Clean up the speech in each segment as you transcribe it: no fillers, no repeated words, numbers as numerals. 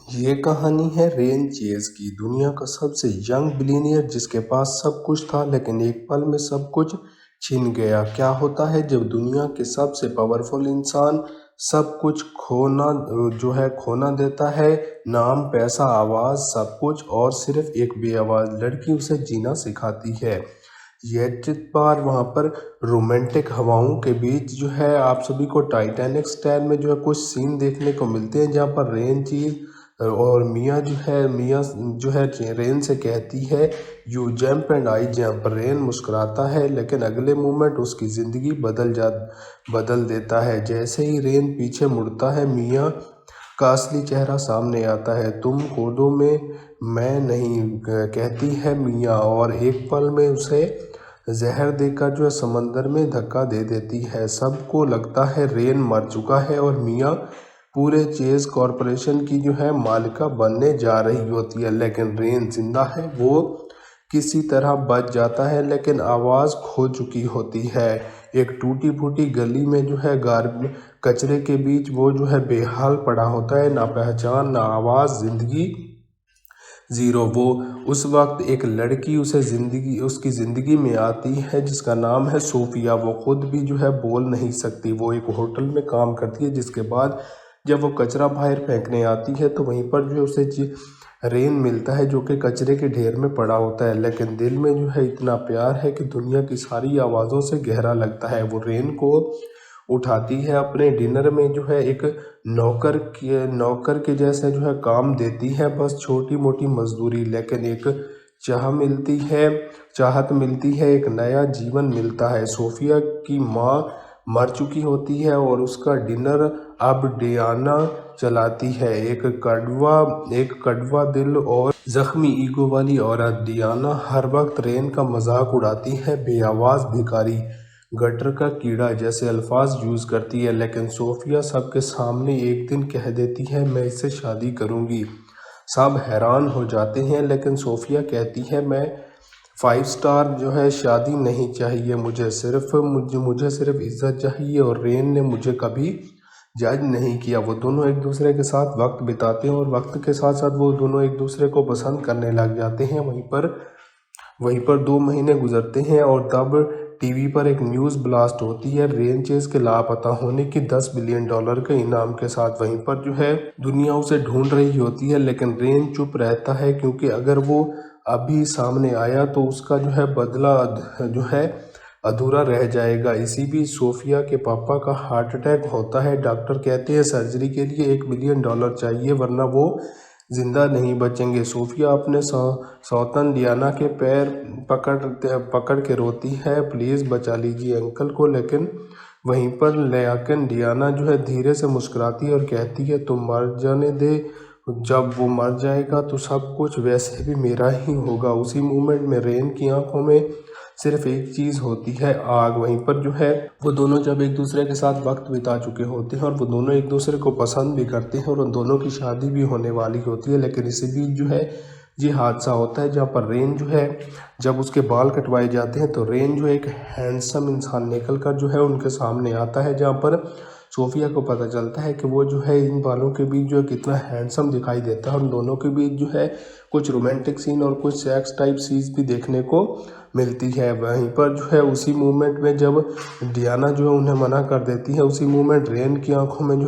ये कहानी है रेन चेज की। दुनिया का सबसे यंग बिलियनियर जिसके पास सब कुछ था लेकिन एक पल में सब कुछ छिन गया। क्या होता है जब दुनिया के सबसे पावरफुल इंसान सब कुछ खोना देता है? नाम, पैसा, आवाज, सब कुछ, और सिर्फ एक बेआवाज लड़की उसे जीना सिखाती है। यह चित बार वहाँ पर रोमांटिक हवाओं के बीच आप सभी को टाइटैनिक स्टाइल में कुछ सीन देखने को मिलते हैं, जहाँ पर रेन चीज और मिया रेन से कहती है you jump and I jump. Rain मुस्कुराता है लेकिन अगले मोमेंट उसकी ज़िंदगी बदल देता है। जैसे ही रेन पीछे मुड़ता है, मिया का असली चेहरा सामने आता है। तुम कूदो में, मैं नहीं, कहती है मिया, और एक पल में उसे जहर देकर समंदर में धक्का दे देती है। सबको लगता है रेन मर चुका है और मिया पूरे चेज कॉरपोरेशन की मालिका बनने जा रही होती है, लेकिन रेन जिंदा है। वो किसी तरह बच जाता है लेकिन आवाज़ खो चुकी होती है। एक टूटी फूटी गली में गार कचरे के बीच वो बेहाल पड़ा होता है। ना पहचान, ना आवाज़, जिंदगी ज़ीरो। वो उस वक्त एक लड़की उसकी ज़िंदगी में आती है जिसका नाम है सोफिया। वो खुद भी बोल नहीं सकती। वो एक होटल में काम करती है, जिसके बाद जब वो कचरा बाहर फेंकने आती है तो वहीं पर उसे रेन मिलता है, जो कि कचरे के ढेर में पड़ा होता है, लेकिन दिल में इतना प्यार है कि दुनिया की सारी आवाज़ों से गहरा लगता है। वो रेन को उठाती है, अपने डिनर में एक नौकर के जैसे काम देती है, बस छोटी मोटी मजदूरी, लेकिन एक चाहत मिलती है, एक नया जीवन मिलता है। सोफिया की माँ मर चुकी होती है और उसका डिनर अब डियाना चलाती है, एक कड़वा दिल और जख्मी ईगो वाली औरत। डियाना हर वक्त रेन का मजाक उड़ाती है, बेआवाज भिखारी, गटर का कीड़ा जैसे अल्फाज यूज़ करती है, लेकिन सोफिया सबके सामने एक दिन कह देती है मैं इससे शादी करूंगी। सब हैरान हो जाते हैं, लेकिन सोफिया कहती है मैं 5 स्टार शादी नहीं चाहिए, मुझे सिर्फ इज्जत चाहिए। और रेन ने मुझे कभी जज नहीं किया। वो दोनों एक दूसरे के साथ वक्त बिताते हैं और वक्त के साथ साथ वो दोनों एक दूसरे को पसंद करने लग जाते हैं। वहीं पर 2 महीने गुजरते हैं और तब टीवी पर एक न्यूज़ ब्लास्ट होती है रेन चेज के लापता होने की, $10 बिलियन के इनाम के साथ। वहीं पर दुनिया उसे ढूंढ रही होती है, लेकिन रेन चुप रहता है, क्योंकि अगर वो अभी सामने आया तो उसका बदला अधूरा रह जाएगा। इसी बीच सोफिया के पापा का हार्ट अटैक होता है। डॉक्टर कहते हैं सर्जरी के लिए $1 मिलियन चाहिए, वरना वो जिंदा नहीं बचेंगे। सोफिया अपने सौतन डियाना के पैर पकड़ के रोती है, प्लीज़ बचा लीजिए अंकल को। लेकिन वहीं पर लेकिन डियाना धीरे से मुस्कुराती है और कहती है तुम मर जाने दे, जब वो मर जाएगा तो सब कुछ वैसे भी मेरा ही होगा। उसी मोमेंट में रेन की आंखों में सिर्फ एक चीज़ होती है, आग। वहीं पर वो दोनों जब एक दूसरे के साथ वक्त बिता चुके होते हैं और वो दोनों एक दूसरे को पसंद भी करते हैं और उन दोनों की शादी भी होने वाली होती है, लेकिन इसी बीच ये हादसा होता है, जहाँ पर रेन जब उसके बाल कटवाए जाते हैं तो रेन एक हैंडसम इंसान निकल कर उनके सामने आता है, जहाँ पर सोफिया को पता चलता है कि वो इन बालों के बीच कितना हैंडसम दिखाई देता है। उन दोनों के बीच कुछ रोमांटिक सीन और कुछ सेक्स टाइप सीन्स भी देखने को मिलती है। वहीं पर उसी मोमेंट में जब डियाना उन्हें मना कर देती है, उसी मोमेंट रेन की आंखों में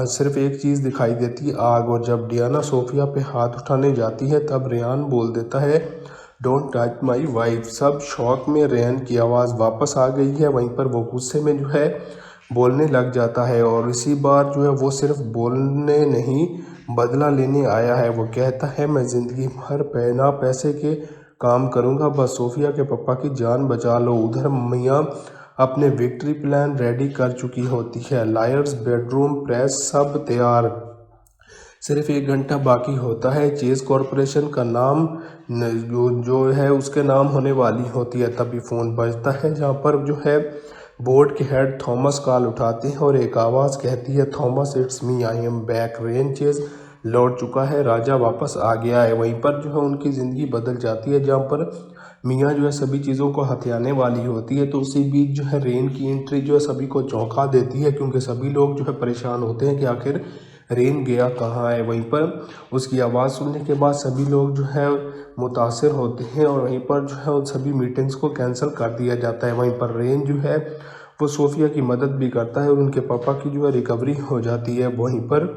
सिर्फ एक चीज़ दिखाई देती है, आग। और जब डियाना सोफिया पे हाथ उठाने जाती है तब रेयान बोल देता है डोंट टच माई वाइफ। सब शौक में रेयान की आवाज़ वापस आ गई है। वहीं पर वो गुस्से में बोलने लग जाता है, और इसी बार वो सिर्फ बोलने नहीं बदला लेने आया है। वो कहता है मैं ज़िंदगी भर बिना पैसे के काम करूँगा, बस सोफिया के पापा की जान बचा लो। उधर मियाँ अपने विक्ट्री प्लान रेडी कर चुकी होती है, लायर्स, बेडरूम, प्रेस, सब तैयार। सिर्फ 1 घंटा बाकी होता है, चेज कॉरपोरेशन का नाम उसके नाम होने वाली होती है। तभी फ़ोन बजता है, जहाँ पर बोर्ड के हेड थॉमस कॉल उठाते हैं और एक आवाज़ कहती है Thomas it's me, I am back. Rain chase लौट चुका है, राजा वापस आ गया है। वहीं पर उनकी ज़िंदगी बदल जाती है, जहाँ पर मियाँ सभी चीज़ों को हथियाने वाली होती है। तो उसी बीच रेन की एंट्री सभी को चौंका देती है, क्योंकि सभी लोग परेशान होते हैं कि आखिर रेन गया कहाँ है। वहीं पर उसकी आवाज़ सुनने के बाद सभी लोग जो है मुतासिर होते हैं और वहीं पर जो है उन सभी मीटिंग्स को कैंसिल कर दिया जाता है। वहीं पर रेन जो है वो सोफिया की मदद भी करता है और उनके पापा की जो है रिकवरी हो जाती है वहीं पर।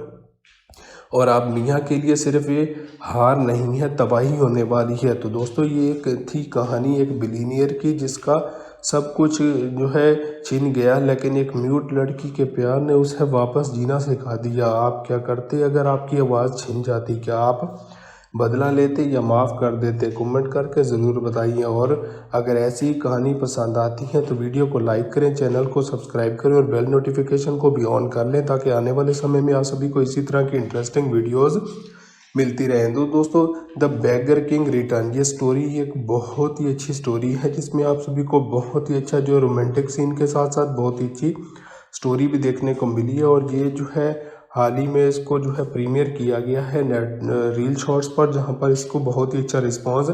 और अब मियाँ के लिए सिर्फ ये हार नहीं है, तबाही होने वाली है। तो दोस्तों ये एक थी कहानी एक बिलीनियर की जिसका सब कुछ जो है छिन गया, लेकिन एक म्यूट लड़की के प्यार ने उसे वापस जीना सिखा दिया। आप क्या करते अगर आपकी आवाज़ छिन जाती? क्या आप बदला लेते या माफ़ कर देते? कमेंट करके ज़रूर बताइए। और अगर ऐसी ही कहानी पसंद आती है तो वीडियो को लाइक करें, चैनल को सब्सक्राइब करें और बेल नोटिफिकेशन को भी ऑन कर लें ताकि आने वाले समय में आप सभी को इसी तरह की इंटरेस्टिंग वीडियोज़ मिलती रहें। तो दोस्तों द बेगर किंग रिटर्न ये स्टोरी एक बहुत ही अच्छी स्टोरी है जिसमें आप सभी को बहुत ही अच्छा जो रोमांटिक सीन के साथ साथ बहुत ही अच्छी स्टोरी भी देखने को मिली है। और ये जो है हाल ही में इसको जो है प्रीमियर किया गया है नेट रील शॉर्ट्स पर, जहां पर इसको बहुत ही अच्छा रिस्पांस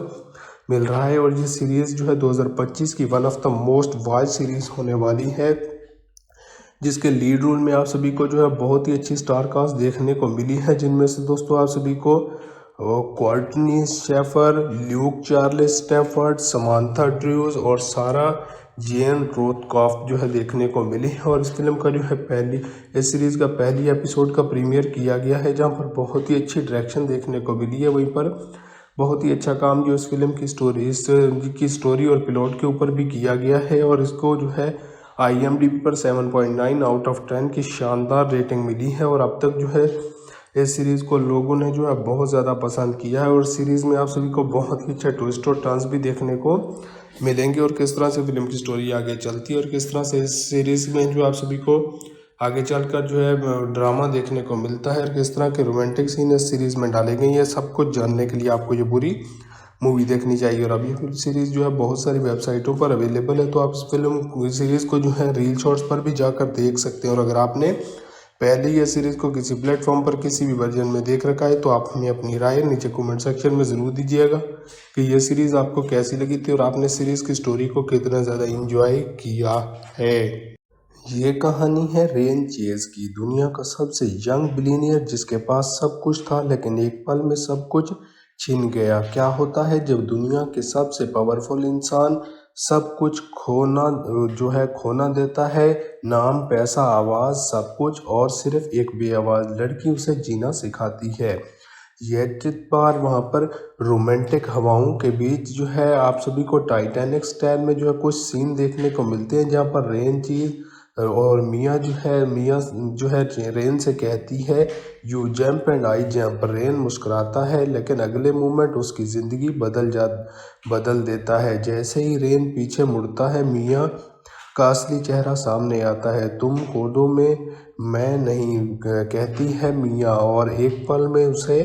मिल रहा है। और ये सीरीज़ जो है 2025 की one of the most watch series होने वाली है जिसके लीड रोल में आप सभी को जो है बहुत ही अच्छी स्टार कास्ट देखने को मिली है, जिनमें से दोस्तों आप सभी को Courtney Shafer, Luke Charles Stafford, Samantha Drews और सारा जेन रोथकॉफ जो है देखने को मिली है। और इस फिल्म का जो है इस सीरीज़ का पहली एपिसोड का प्रीमियर किया गया है जहां पर बहुत ही अच्छी डायरेक्शन देखने को मिली है। वहीं पर बहुत ही अच्छा काम जो इस फिल्म की स्टोरी और प्लॉट के ऊपर भी किया गया है। और इसको जो है IMDb पर 7.9 आउट ऑफ 10 की शानदार रेटिंग मिली है। और अब तक जो है इस सीरीज़ को लोगों ने जो है बहुत ज़्यादा पसंद किया है। और सीरीज़ में आप सभी को बहुत ही अच्छा ट्विस्ट और टर्न्स भी देखने को मिलेंगे और किस तरह से फिल्म की स्टोरी आगे चलती है और किस तरह से इस सीरीज़ में जो आप सभी को आगे चलकर जो है ड्रामा देखने को मिलता है और किस तरह के रोमांटिक सीन इस सीरीज़ में डाले गए हैं। सब कुछ जानने के लिए आपको ये पूरी मूवी देखनी चाहिए। और अभी फिल्म सीरीज़ जो है बहुत सारी वेबसाइटों पर अवेलेबल है, तो आप इस फिल्म सीरीज़ को जो है रील शॉर्ट्स पर भी जाकर देख सकते हैं। और अगर आपने पहले ये सीरीज़ को किसी प्लेटफॉर्म पर किसी भी वर्जन में देख रखा है तो आप हमें अपनी राय नीचे कमेंट सेक्शन में ज़रूर दीजिएगा कि ये सीरीज़ आपको कैसी लगी थी और आपने सीरीज़ की स्टोरी को कितना ज़्यादा इंजॉय किया है। ये कहानी है रेन चेज की, दुनिया का सबसे यंग बिलियनियर जिसके पास सब कुछ था लेकिन एक पल में सब कुछ छिन गया। क्या होता है जब दुनिया के सबसे पावरफुल इंसान सब कुछ खोना देता है? नाम, पैसा, आवाज़, सब कुछ, और सिर्फ एक बेआवाज़ लड़की उसे जीना सिखाती है। यह बार वहाँ पर रोमांटिक हवाओं के बीच जो है आप सभी को टाइटैनिक स्टाइल में जो है कुछ सीन देखने को मिलते हैं जहाँ पर रेन चीज और मियाँ जो है रेन से कहती है you jump and I jump. Rain मुस्कुराता है लेकिन अगले मोमेंट उसकी ज़िंदगी बदल देता है। जैसे ही रेन पीछे मुड़ता है मियाँ का असली चेहरा सामने आता है। तुम कूदो में, मैं नहीं, कहती है मियाँ, और एक पल में उसे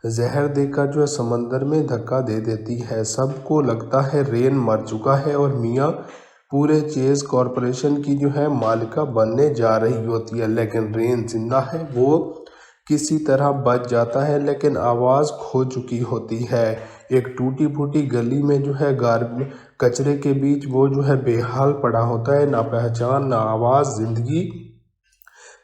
जहर देकर जो है समंदर में धक्का दे देती है। सबको लगता है रेन मर चुका है और मियाँ पूरे चेज कॉरपोरेशन की जो है मालिका बनने जा रही होती है, लेकिन रेन जिंदा है। वो किसी तरह बच जाता है लेकिन आवाज़ खो चुकी होती है। एक टूटी फूटी गली में जो है कचरे के बीच वो जो है बेहाल पड़ा होता है, ना पहचान, ना आवाज़, ज़िंदगी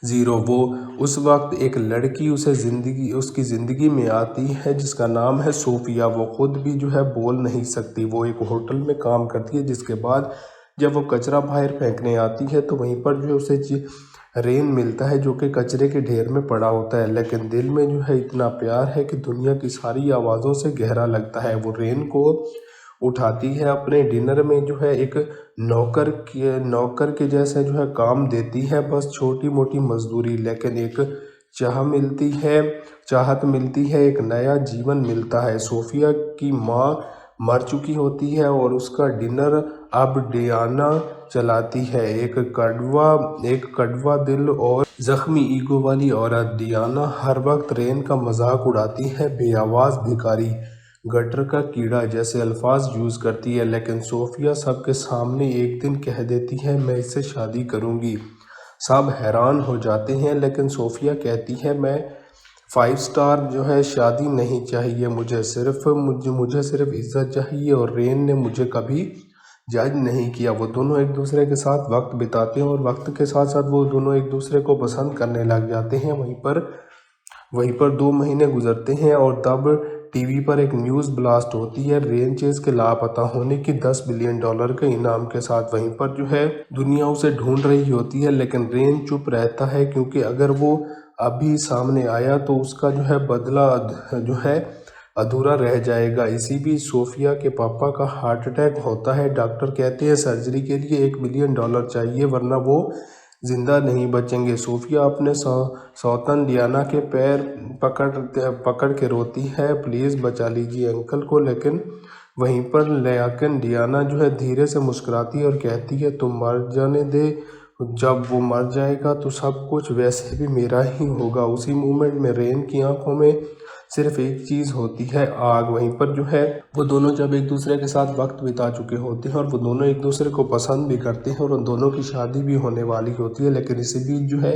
ज़ीरो। वो उस वक्त एक लड़की उसकी ज़िंदगी में आती है जिसका नाम है सोफिया। वो खुद भी जो है बोल नहीं सकती। वो एक होटल में काम करती है, जिसके बाद जब वो कचरा बाहर फेंकने आती है तो वहीं पर जो है उसे रेन मिलता है जो कि कचरे के ढेर में पड़ा होता है, लेकिन दिल में जो है इतना प्यार है कि दुनिया की सारी आवाज़ों से गहरा लगता है। वो रेन को उठाती है, अपने डिनर में जो है एक नौकर के जैसे जो है काम देती है, बस छोटी मोटी मजदूरी, लेकिन एक चाहत मिलती है, एक नया जीवन मिलता है। सोफिया की माँ मर चुकी होती है और उसका डिनर अब डियाना चलाती है, एक कड़वा दिल और जख्मी ईगो वाली औरत। डियाना हर वक्त रेन का मजाक उड़ाती है, बेआवाज़ भिखारी, गटर का कीड़ा जैसे अल्फाज यूज़ करती है, लेकिन सोफिया सबके सामने एक दिन कह देती है मैं इससे शादी करूँगी। सब हैरान हो जाते हैं लेकिन सोफिया कहती है मैं 5 स्टार जो है शादी नहीं चाहिए, मुझे सिर्फ इज्जत चाहिए। और रेन ने मुझे कभी जज नहीं किया। वो दोनों एक दूसरे के साथ वक्त बिताते हैं और वक्त के साथ साथ वो दोनों एक दूसरे को पसंद करने लग जाते हैं। वहीं पर वहीं पर 2 महीने गुजरते हैं और तब टीवी पर एक न्यूज़ ब्लास्ट होती है रेन चेज के लापता होने की $10 बिलियन के इनाम के साथ। वहीं पर जो है दुनिया उसे ढूंढ रही होती है, लेकिन रेन चुप रहता है क्योंकि अगर वो अभी सामने आया तो उसका जो है बदला जो है अधूरा रह जाएगा। इसी बीच सोफिया के पापा का हार्ट अटैक होता है। डॉक्टर कहते हैं सर्जरी के लिए $1 बिलियन चाहिए वरना वो जिंदा नहीं बचेंगे। सोफिया अपने सौतन डियाना के पैर पकड़ पकड़ के रोती है, प्लीज़ बचा लीजिए अंकल को। लेकिन वहीं पर लेकिन डियाना जो है धीरे से मुस्कुराती है और कहती है तुम मर जाने दे, जब वो मर जाएगा तो सब कुछ वैसे भी मेरा ही होगा। उसी मोमेंट में रेन की आंखों में सिर्फ एक चीज़ होती है, आग। वहीं पर जो है वो दोनों जब एक दूसरे के साथ वक्त बिता चुके होते हैं और वो दोनों एक दूसरे को पसंद भी करते हैं और उन दोनों की शादी भी होने वाली होती है, लेकिन इसी बीच जो है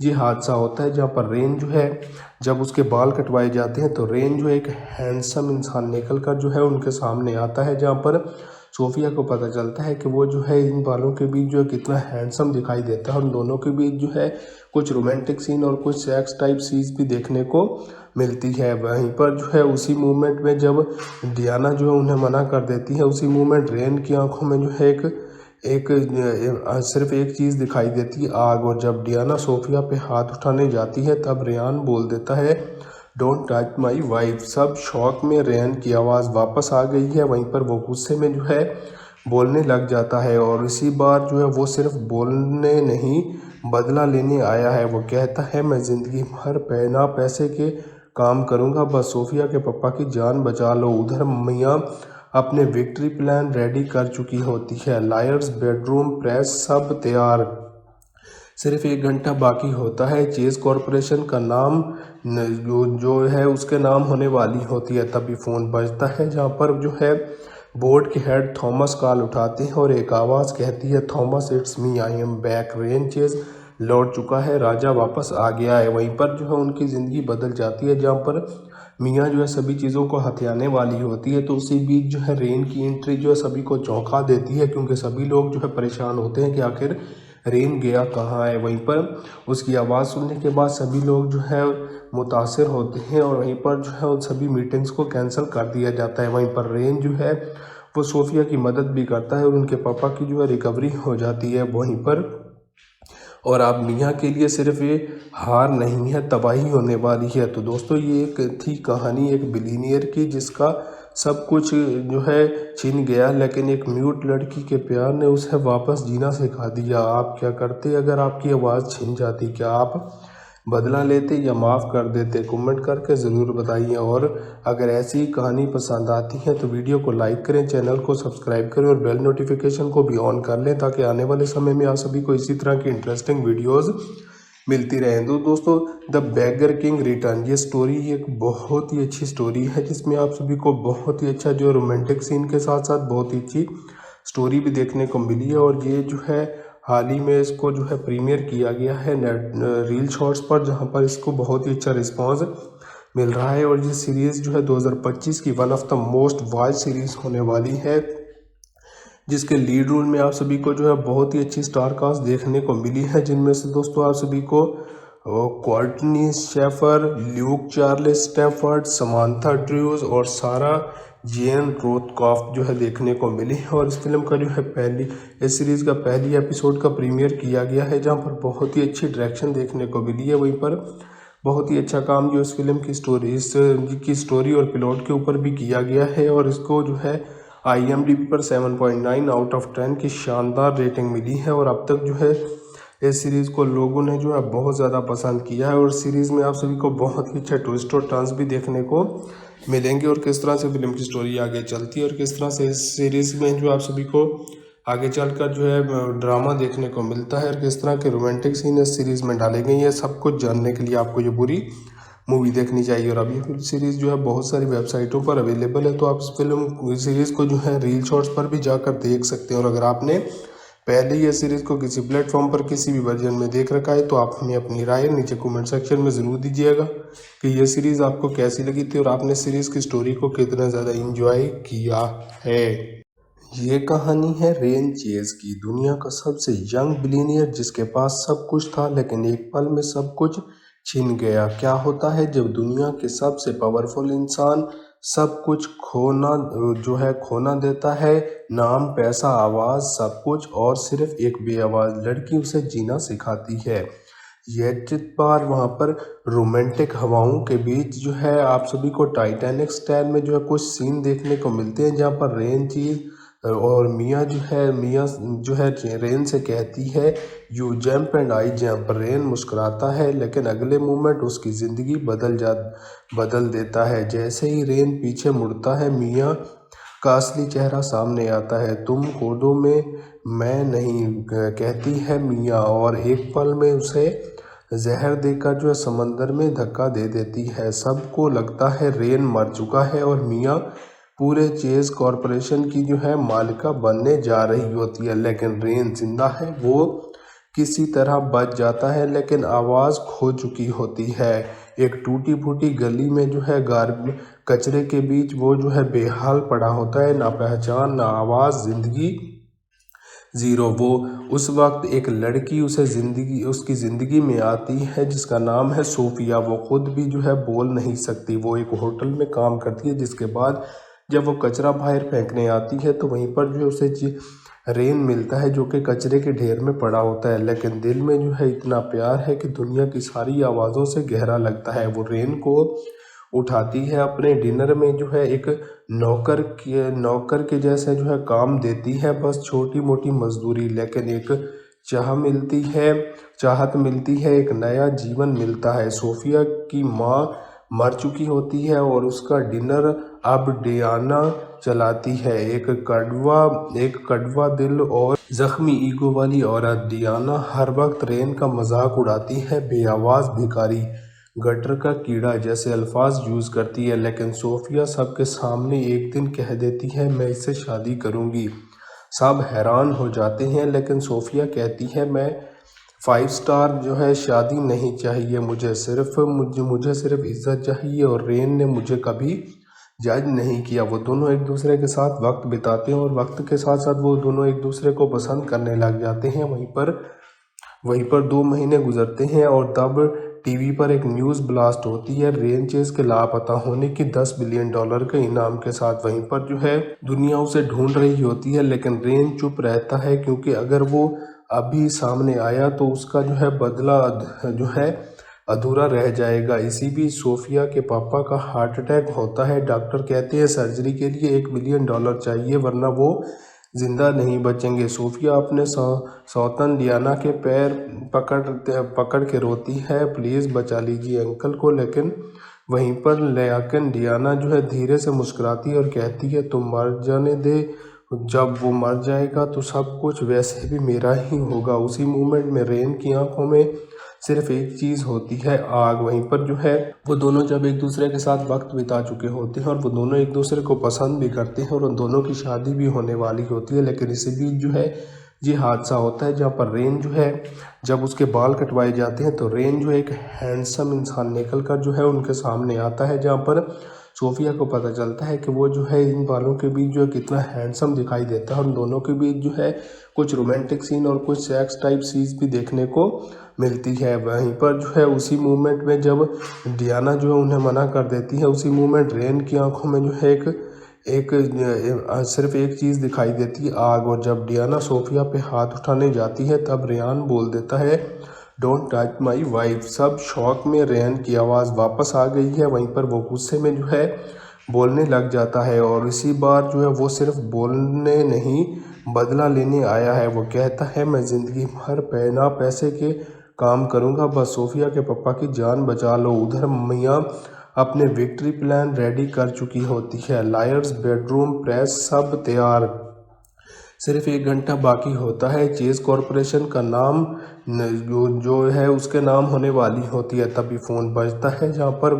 ये हादसा होता है जहाँ पर रेन जो है जब उसके बाल कटवाए जाते हैं तो रेन जो एक हैंडसम इंसान निकल कर जो है उनके सामने आता है, जहाँ पर सोफिया को पता चलता है कि वो जो है इन बालों के बीच जो है कितना हैंडसम दिखाई देता है। उन दोनों के बीच जो है कुछ रोमांटिक सीन और कुछ सेक्स टाइप सीन्स भी देखने को मिलती है। वहीं पर जो है उसी मोमेंट में जब डियाना जो है उन्हें मना कर देती है, उसी मोमेंट रेन की आंखों में जो है सिर्फ एक चीज़ दिखाई देती है, आग। और जब डियाना सोफिया पे हाथ उठाने जाती है तब रेयान बोल देता है डोंट टच माई वाइफ। सब शौक में रेयान की आवाज़ वापस आ गई है। वहीं पर वो गुस्से में जो है बोलने लग जाता है और इसी बार जो है वो सिर्फ बोलने नहीं बदला लेने आया है। वो कहता है मैं ज़िंदगी भर बिना पैसे के काम करूँगा, बस सोफिया के पापा की जान बचा लो। उधर मियाँ अपने विक्ट्री प्लान रेडी कर चुकी होती है, लायर्स बेडरूम प्रेस सब तैयार, सिर्फ 1 घंटा बाकी होता है। चेज कॉरपोरेशन का नाम जो है उसके नाम होने वाली होती है। तभी फ़ोन बजता है जहाँ पर जो है बोर्ड के हेड थॉमस कॉल उठाते हैं और एक आवाज़ कहती है Thomas it's me, I am back. Rain chase लौट चुका है, राजा वापस आ गया है। वहीं पर जो है उनकी ज़िंदगी बदल जाती है जहाँ पर मियाँ जो है सभी चीज़ों को हथियाने वाली होती है। तो उसी बीच जो है रेन की एंट्री जो है सभी को चौंका देती है क्योंकि सभी लोग जो है परेशान होते हैं कि आखिर रेन गया कहाँ है। वहीं पर उसकी आवाज़ सुनने के बाद सभी लोग जो है मुतासिर होते हैं और वहीं पर जो है उन सभी मीटिंग्स को कैंसिल कर दिया जाता है। वहीं पर रेन जो है वो सोफिया की मदद भी करता है और उनके पापा की जो है रिकवरी हो जाती है वहीं पर। और अब मियाँ के लिए सिर्फ ये हार नहीं है, तबाही होने वाली है। तो दोस्तों ये एक थी कहानी एक बिलीनियर की जिसका सब कुछ जो है छिन गया, लेकिन एक म्यूट लड़की के प्यार ने उसे वापस जीना सिखा दिया। आप क्या करते अगर आपकी आवाज़ छिन जाती? क्या आप बदला लेते या माफ़ कर देते? कमेंट करके ज़रूर बताइए। और अगर ऐसी ही कहानी पसंद आती है तो वीडियो को लाइक करें, चैनल को सब्सक्राइब करें और बेल नोटिफिकेशन को भी ऑन कर लें ताकि आने वाले समय में आप सभी को इसी तरह की इंटरेस्टिंग वीडियोज़ मिलती रहें। तो दोस्तों द बैगर किंग रिटर्न ये स्टोरी एक बहुत ही अच्छी स्टोरी है जिसमें आप सभी को बहुत ही अच्छा जो रोमांटिक सीन के साथ साथ बहुत ही अच्छी स्टोरी भी देखने को मिली है। और ये जो है हाल ही में इसको जो है प्रीमियर किया गया है नेट रील शॉर्ट्स पर, जहाँ पर इसको बहुत ही अच्छा रिस्पॉन्स मिल रहा है। और ये सीरीज़ जो है 2025 की one of the most watch series होने वाली है, जिसके लीड रोल में आप सभी को जो है बहुत ही अच्छी स्टार कास्ट देखने को मिली है, जिनमें से दोस्तों आप सभी को Courtney Shafer, Luke Charles Stafford, Samantha Drews और सारा जेन रोथकॉफ जो है देखने को मिली है। और इस फिल्म का जो है इस सीरीज़ का पहली एपिसोड का प्रीमियर किया गया है जहां पर बहुत ही अच्छी डायरेक्शन देखने को मिली है। वहीं पर बहुत ही अच्छा काम जो इस फिल्म की स्टोरी और प्लॉट के ऊपर भी किया गया है। और इसको जो है IMDb पर 7.9 आउट ऑफ 10 की शानदार रेटिंग मिली है। और अब तक जो है इस सीरीज़ को लोगों ने जो है बहुत ज़्यादा पसंद किया है। और सीरीज़ में आप सभी को बहुत ही अच्छा ट्विस्ट और टर्न्स भी देखने को मिलेंगे और किस तरह से फिल्म की स्टोरी आगे चलती है और किस तरह से इस सीरीज़ में जो आप सभी को आगे चलकर जो है ड्रामा देखने को मिलता है और किस तरह के रोमांटिक सीन इस सीरीज़ में डाले गए हैं, सब कुछ जानने के लिए आपको ये पूरी मूवी देखनी चाहिए। और अभी फिल्म सीरीज़ जो है बहुत सारी वेबसाइटों पर अवेलेबल है, तो आप इस फिल्म सीरीज़ को जो है रील शॉर्ट्स पर भी जाकर देख सकते हैं। और अगर आपने पहले ये सीरीज़ को किसी प्लेटफॉर्म पर किसी भी वर्जन में देख रखा है तो आप हमें अपनी राय नीचे कमेंट सेक्शन में ज़रूर दीजिएगा कि ये सीरीज़ आपको कैसी लगी थी और आपने सीरीज़ की स्टोरी को कितना ज़्यादा इंजॉय किया है। ये कहानी है रेन चेज की, दुनिया का सबसे यंग बिलियनियर जिसके पास सब कुछ था लेकिन एक पल में सब कुछ छिन गया। क्या होता है जब दुनिया के सबसे पावरफुल इंसान सब कुछ खोना देता है? नाम, पैसा, आवाज़, सब कुछ, और सिर्फ एक बेआवाज़ लड़की उसे जीना सिखाती है। ये चित बार वहाँ पर रोमांटिक हवाओं के बीच आप सभी को टाइटैनिक स्टाइल में कुछ सीन देखने को मिलते हैं, जहाँ पर रेन चीज़ और मियाँ रेन से कहती है you jump and I jump. Rain मुस्कुराता है लेकिन अगले मोमेंट उसकी ज़िंदगी बदल देता है। जैसे ही रेन पीछे मुड़ता है, मियाँ का असली चेहरा सामने आता है। तुम कूदो में, मैं नहीं, कहती है मियाँ, और एक पल में उसे जहर देकर समंदर में धक्का दे देती है। सबको लगता है रेन मर चुका है और मियाँ पूरे चेज कॉरपोरेशन की मालिका बनने जा रही होती है, लेकिन रेन जिंदा है। वो किसी तरह बच जाता है लेकिन आवाज़ खो चुकी होती है। एक टूटी फूटी गली में कचरे के बीच वो बेहाल पड़ा होता है, ना पहचान, ना आवाज़, जिंदगी ज़ीरो। वो उस वक्त एक लड़की उसकी ज़िंदगी में आती है जिसका नाम है सोफिया। वो खुद भी बोल नहीं सकती। वो एक होटल में काम करती है, जिसके बाद जब वो कचरा बाहर फेंकने आती है तो वहीं पर उसे रेन मिलता है, जो कि कचरे के ढेर में पड़ा होता है, लेकिन दिल में इतना प्यार है कि दुनिया की सारी आवाज़ों से गहरा लगता है। वो रेन को उठाती है, अपने डिनर में एक नौकर के जैसे काम देती है, बस छोटी मोटी मजदूरी, लेकिन एक चाहत मिलती है, एक नया जीवन मिलता है। सोफिया की माँ मर चुकी होती है और उसका डिनर अब डियाना चलाती है, एक कड़वा दिल और जख्मी ईगो वाली औरत। डियाना हर वक्त रेन का मजाक उड़ाती है, बेआवाज़ भिखारी, गटर का कीड़ा जैसे अल्फाज यूज़ करती है, लेकिन सोफिया सबके सामने एक दिन कह देती है मैं इससे शादी करूँगी। सब हैरान हो जाते हैं, लेकिन सोफिया कहती है मैं 5 स्टार शादी नहीं चाहिए, मुझे सिर्फ इज्जत चाहिए, और रेन ने मुझे कभी जज नहीं किया। वो दोनों एक दूसरे के साथ वक्त बिताते हैं और वक्त के साथ साथ वो दोनों एक दूसरे को पसंद करने लग जाते हैं। वहीं पर 2 महीने गुजरते हैं और तब टीवी पर एक न्यूज़ ब्लास्ट होती है रेन चेज के लापता होने की, $10 बिलियन के इनाम के साथ। वहीं पर दुनिया उसे ढूंढ रही होती है, लेकिन रेन चुप रहता है, क्योंकि अगर वो अभी सामने आया तो उसका बदला अधूरा रह जाएगा। इसी बीच सोफिया के पापा का हार्ट अटैक होता है। डॉक्टर कहते हैं सर्जरी के लिए $1 मिलियन चाहिए, वरना वो जिंदा नहीं बचेंगे। सोफिया अपने सौतन डियाना के पैर पकड़ के रोती है, प्लीज़ बचा लीजिए अंकल को। लेकिन वहीं पर लेकिन डियाना धीरे से मुस्कुराती है और कहती है तुम मर जाने दे, जब वो मर जाएगा तो सब कुछ वैसे भी मेरा ही होगा। उसी मोमेंट में रेन की आंखों में सिर्फ एक चीज़ होती है, आग। वहीं पर वो दोनों जब एक दूसरे के साथ वक्त बिता चुके होते हैं और वो दोनों एक दूसरे को पसंद भी करते हैं और उन दोनों की शादी भी होने वाली होती है, लेकिन इसी बीच ये हादसा होता है, जहाँ पर रेन जब उसके बाल कटवाए जाते हैं तो रेन एक हैंडसम इंसान निकल कर उनके सामने आता है, जहाँ पर सोफिया को पता चलता है कि वो इन बालों के बीच कितना हैंडसम दिखाई देता है। और उन दोनों के बीच कुछ रोमांटिक सीन और कुछ सेक्स टाइप सीन्स भी देखने को मिलती है। वहीं पर उसी मोमेंट में जब डियाना उन्हें मना कर देती है, उसी मोमेंट रेन की आंखों में सिर्फ एक चीज़ दिखाई देती है, आग। और जब डियाना सोफिया पे हाथ उठाने जाती है तब रेयान बोल देता है डोंट टच माई वाइफ। सब शौक में रेयान की आवाज़ वापस आ गई है। वहीं पर वो गुस्से में बोलने लग जाता है, और इसी बार वो सिर्फ बोलने नहीं बदला लेने आया है। वो कहता है मैं ज़िंदगी भर बिना पैसे के काम करूँगा, बस सोफिया के पापा की जान बचा लो। उधर मियाँ अपने विक्ट्री प्लान रेडी कर चुकी होती है, लायर्स, बेडरूम, प्रेस सब तैयार, सिर्फ 1 घंटा बाकी होता है। चेज कॉरपोरेशन का नाम उसके नाम होने वाली होती है। तभी फ़ोन बजता है, जहाँ पर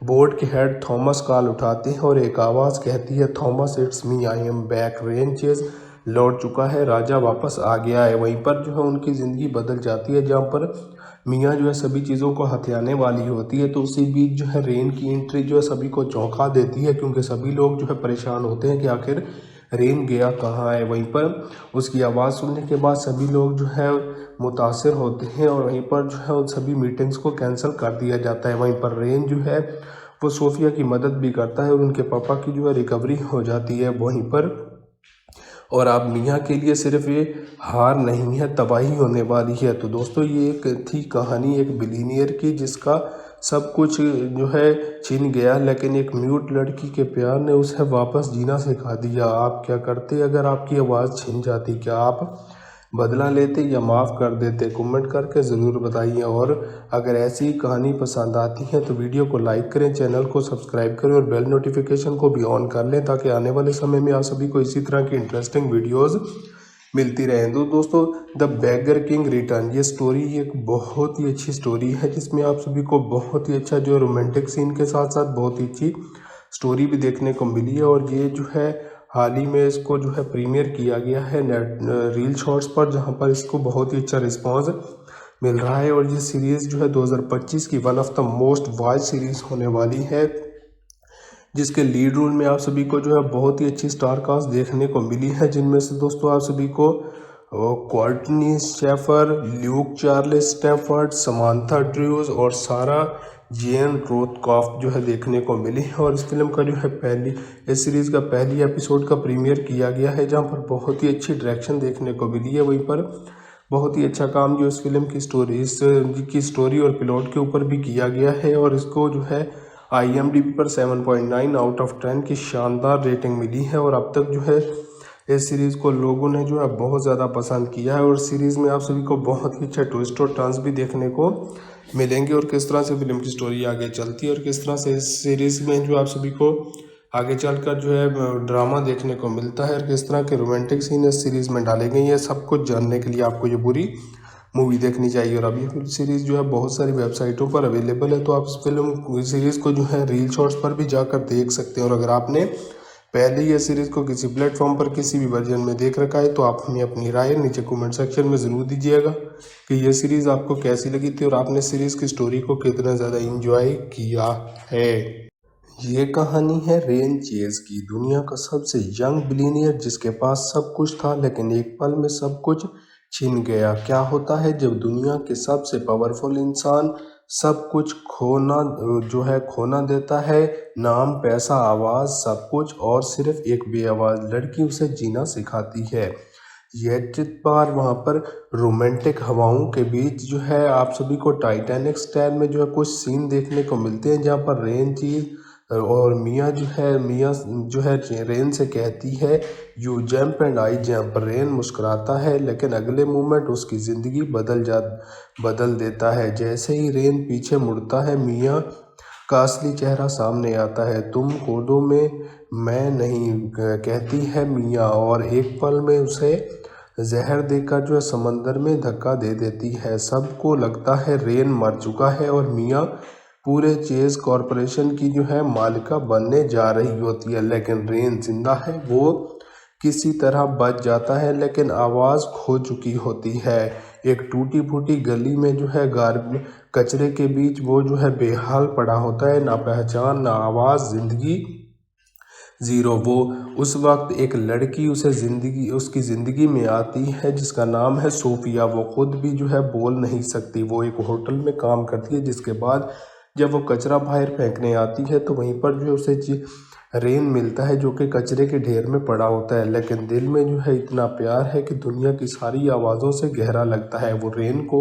बोर्ड के हेड थॉमस कॉल उठाते हैं और एक आवाज़ कहती है Thomas it's me, I am back. Rain chase लौट चुका है, राजा वापस आ गया है। वहीं पर उनकी ज़िंदगी बदल जाती है, जहाँ पर मियाँ सभी चीज़ों को हथियाने वाली होती है। तो उसी बीच रेन की एंट्री सभी को चौंका देती है, क्योंकि सभी लोग परेशान होते हैं कि आखिर रेन गया कहाँ है। वहीं पर उसकी आवाज़ सुनने के बाद सभी लोग जो है मुतासिर होते हैं और वहीं पर जो है उन सभी मीटिंग्स को कैंसिल कर दिया जाता है। वहीं पर रेन जो है वो सोफिया की मदद भी करता है और उनके पापा की जो है रिकवरी हो जाती है वहीं पर। और अब मियाँ के लिए सिर्फ ये हार नहीं है, तबाही होने वाली है। तो दोस्तों ये एक थी कहानी एक बिलीनियर की जिसका सब कुछ जो है छिन गया, लेकिन एक म्यूट लड़की के प्यार ने उसे वापस जीना सिखा दिया। आप क्या करते अगर आपकी आवाज़ छिन जाती? क्या आप बदला लेते या माफ़ कर देते? कमेंट करके ज़रूर बताइए। और अगर ऐसी कहानी पसंद आती है तो वीडियो को लाइक करें, चैनल को सब्सक्राइब करें और बेल नोटिफिकेशन को भी ऑन कर लें ताकि आने वाले समय में आप सभी को इसी तरह की इंटरेस्टिंग वीडियोज़ मिलती रहें। तो दोस्तों द बेगर किंग रिटर्न ये स्टोरी एक बहुत ही अच्छी स्टोरी है जिसमें आप सभी को बहुत ही अच्छा जो रोमांटिक सीन के साथ साथ बहुत ही अच्छी स्टोरी भी देखने को मिली है। और ये जो है हाल ही में इसको जो है प्रीमियर किया गया है नेट रील शॉर्ट्स पर, जहां पर इसको बहुत ही अच्छा रिस्पांस मिल रहा है। और ये सीरीज़ जो है 2025 की one of the most watch series होने वाली है, जिसके लीड रोल में आप सभी को जो है बहुत ही अच्छी स्टार कास्ट देखने को मिली है, जिनमें से दोस्तों आप सभी को Courtney Shafer, Luke Charles Stafford, Samantha Drews और सारा जेन रोथकॉफ जो है देखने को मिली है। और इस फिल्म का जो है इस सीरीज़ का पहली एपिसोड का प्रीमियर किया गया है, जहां पर बहुत ही अच्छी डायरेक्शन देखने को मिली है। वहीं पर बहुत ही अच्छा काम जो इस फिल्म की स्टोरी और प्लॉट के ऊपर भी किया गया है। और इसको जो है IMDb पर 7.9 आउट ऑफ 10 की शानदार रेटिंग मिली है। और अब तक जो है इस सीरीज़ को लोगों ने जो है बहुत ज़्यादा पसंद किया है। और सीरीज़ में आप सभी को बहुत ही अच्छा ट्विस्ट और टर्न्स भी देखने को मिलेंगे और किस तरह से फिल्म की स्टोरी आगे चलती है और किस तरह से इस सीरीज़ में जो आप सभी को आगे चलकर जो है ड्रामा देखने को मिलता है और किस तरह के रोमांटिक सीन इस सीरीज़ में डाले गए हैं। सब कुछ जानने के लिए आपको ये पूरी मूवी देखनी चाहिए। और अभी ये सीरीज़ जो है बहुत सारी वेबसाइटों पर अवेलेबल है, तो आप इस फिल्म सीरीज़ को जो है रील शॉर्ट्स पर भी जाकर देख सकते हैं। और अगर आपने पहले ये सीरीज़ को किसी प्लेटफॉर्म पर किसी भी वर्जन में देख रखा है तो आप हमें अपनी राय नीचे कमेंट सेक्शन में ज़रूर दीजिएगा कि ये सीरीज़ आपको कैसी लगी थी और आपने सीरीज़ की स्टोरी को कितना ज़्यादा इंजॉय किया है। ये कहानी है रेन चेज की, दुनिया का सबसे यंग बिलियनियर जिसके पास सब कुछ था लेकिन एक पल में सब कुछ छिन गया। क्या होता है जब दुनिया के सबसे पावरफुल इंसान सब कुछ खोना देता है? नाम, पैसा, आवाज़, सब कुछ, और सिर्फ एक बेआवाज़ लड़की उसे जीना सिखाती है। यह चित वहाँ पर रोमांटिक हवाओं के बीच जो है आप सभी को टाइटैनिक स्टाइल में जो है कुछ सीन देखने को मिलते हैं, जहाँ पर रेन चीज और मियाँ जो है रेन से कहती है you jump and I jump. Rain मुस्कुराता है लेकिन अगले मोमेंट उसकी ज़िंदगी बदल देता है। जैसे ही रेन पीछे मुड़ता है मियाँ का असली चेहरा सामने आता है। तुम कूदो में मैं नहीं, कहती है मियाँ, और एक पल में उसे जहर देकर जो है समंदर में धक्का दे देती है। सबको लगता है रेन मर चुका है और मियाँ पूरे चेज कॉरपोरेशन की जो है मालिका बनने जा रही होती है, लेकिन रेन जिंदा है। वो किसी तरह बच जाता है लेकिन आवाज़ खो चुकी होती है। एक टूटी फूटी गली में जो है कचरे के बीच वो जो है बेहाल पड़ा होता है, ना पहचान ना आवाज़, जिंदगी ज़ीरो। वो उस वक्त एक लड़की उसकी ज़िंदगी में आती है जिसका नाम है सोफिया। वो खुद भी जो है बोल नहीं सकती। वो एक होटल में काम करती है, जिसके बाद जब वो कचरा बाहर फेंकने आती है तो वहीं पर जो है उसे रेन मिलता है जो कि कचरे के ढेर में पड़ा होता है, लेकिन दिल में जो है इतना प्यार है कि दुनिया की सारी आवाज़ों से गहरा लगता है। वो रेन को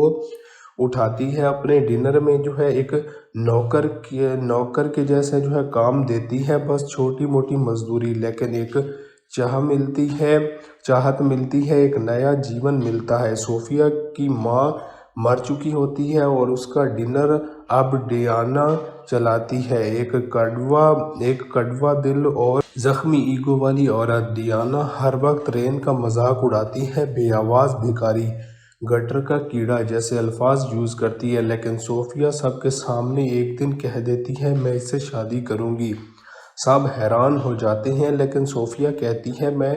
उठाती है, अपने डिनर में जो है एक नौकर के जैसे जो है काम देती है, बस छोटी मोटी मजदूरी, लेकिन एक चाहत मिलती है, एक नया जीवन मिलता है। सोफिया की माँ मर चुकी होती है और उसका डिनर अब डियाना चलाती है, एक कड़वा दिल और जख्मी ईगो वाली औरत। डियाना हर वक्त रेन का मजाक उड़ाती है, बेआवाज़ भिखारी, गटर का कीड़ा जैसे अल्फाज यूज़ करती है, लेकिन सोफिया सबके सामने एक दिन कह देती है मैं इससे शादी करूँगी। सब हैरान हो जाते हैं लेकिन सोफिया कहती है मैं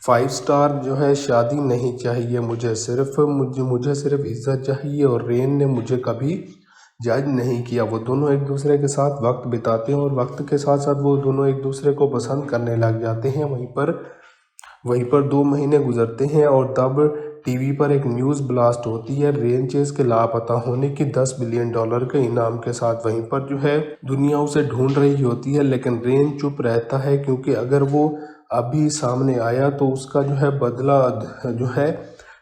5 स्टार जो है शादी नहीं चाहिए, मुझे सिर्फ इज्जत चाहिए। और रेन ने मुझे कभी जज नहीं किया। वो दोनों एक दूसरे के साथ वक्त बिताते हैं और वक्त के साथ साथ वो दोनों एक दूसरे को पसंद करने लग जाते हैं। वहीं पर वहीं पर 2 महीने गुजरते हैं और तब टीवी पर एक न्यूज़ ब्लास्ट होती है रेन चेज के लापता होने की $10 बिलियन के इनाम के साथ। वहीं पर जो है दुनिया उसे ढूंढ रही होती है, लेकिन रेन चुप रहता है क्योंकि अगर वो अभी सामने आया तो उसका जो है बदला जो है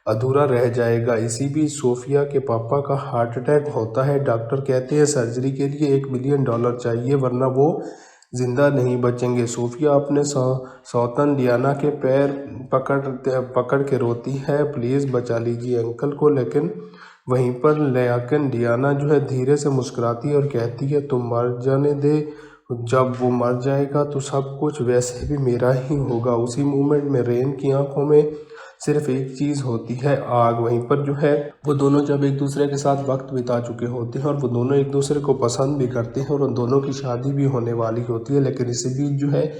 अधूरा रह जाएगा। इसी बीच सोफिया के पापा का हार्ट अटैक होता है। डॉक्टर कहते हैं सर्जरी के लिए $1 बिलियन चाहिए वरना वो जिंदा नहीं बचेंगे। सोफिया अपने सौतन डियाना के पैर पकड़ के रोती है, प्लीज़ बचा लीजिए अंकल को। लेकिन वहीं पर डियाना जो है धीरे से मुस्कुराती है और कहती है तुम मर जाने दे, जब वो मर जाएगा तो सब कुछ वैसे भी मेरा ही होगा। उसी मोमेंट में रेन की आंखों में सिर्फ एक चीज़ होती है, आग। वहीं पर जो है वो दोनों जब एक दूसरे के साथ वक्त बिता चुके होते हैं और वो दोनों एक दूसरे को पसंद भी करते हैं और उन दोनों की शादी भी होने वाली होती है, लेकिन इसी बीच जो है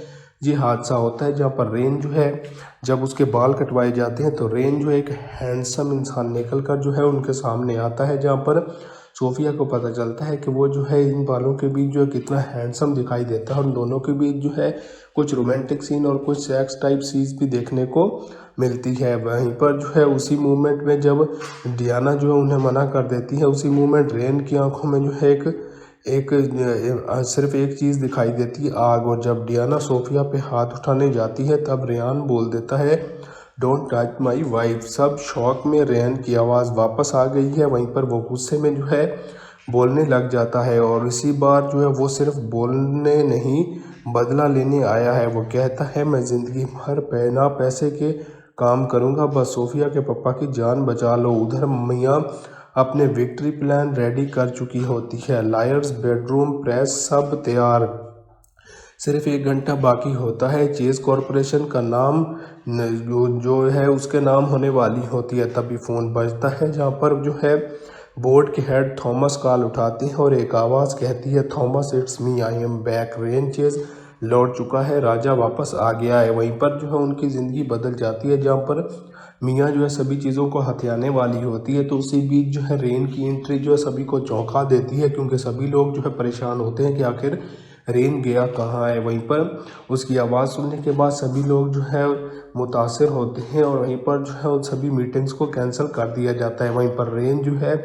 ये हादसा होता है जहाँ पर रेन जो है जब उसके बाल कटवाए जाते हैं तो रेन जो एक हैंडसम इंसान निकल कर जो है उनके सामने आता है, जहाँ पर सोफिया को पता चलता है कि वो जो है इन बालों के बीच जो है कितना हैंडसम दिखाई देता है और उन दोनों के बीच जो है कुछ रोमांटिक सीन और कुछ सेक्स टाइप सीन्स भी देखने को मिलती है। वहीं पर जो है उसी मोमेंट में जब डियाना जो है उन्हें मना कर देती है, उसी मोमेंट रेन की आंखों में जो है सिर्फ एक चीज़ दिखाई देती है, आग। और जब डियाना सोफिया पे हाथ उठाने जाती है तब रेयान बोल देता है डोंट टच माई वाइफ। सब शौक में रेयान की आवाज़ वापस आ गई है। वहीं पर वो गुस्से में जो है बोलने लग जाता है और इसी बार जो है वो सिर्फ बोलने नहीं बदला लेने आया है। वो कहता है मैं ज़िंदगी भर बिना पैसे के काम करूँगा, बस सोफिया के पापा की जान बचा लो। उधर मियाँ अपने विक्ट्री प्लान रेडी कर चुकी होती है, लायर्स बेडरूम प्रेस सब तैयार, सिर्फ 1 घंटा बाकी होता है। चेस कॉरपोरेशन का नाम जो है उसके नाम होने वाली होती है। तभी फ़ोन बजता है जहाँ पर जो है बोर्ड के हेड थॉमस कॉल उठाते हैं और एक आवाज़ कहती है Thomas it's me, I am back. Rain chase लौट चुका है, राजा वापस आ गया है। वहीं पर जो है उनकी ज़िंदगी बदल जाती है जहाँ पर मियाँ जो है सभी चीज़ों को हथियाने वाली होती है। तो उसी बीच जो है रेन की एंट्री जो है सभी को चौंका देती है क्योंकि सभी लोग जो है परेशान होते हैं कि आखिर रेन गया कहाँ है। वहीं पर उसकी आवाज़ सुनने के बाद सभी लोग जो है मुतासिर होते हैं और वहीं पर जो है उन सभी मीटिंग्स को कैंसिल कर दिया जाता है। वहीं पर रेन जो है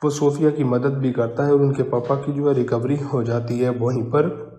वो सोफिया की मदद भी करता है और उनके पापा की जो है रिकवरी हो जाती है वहीं पर।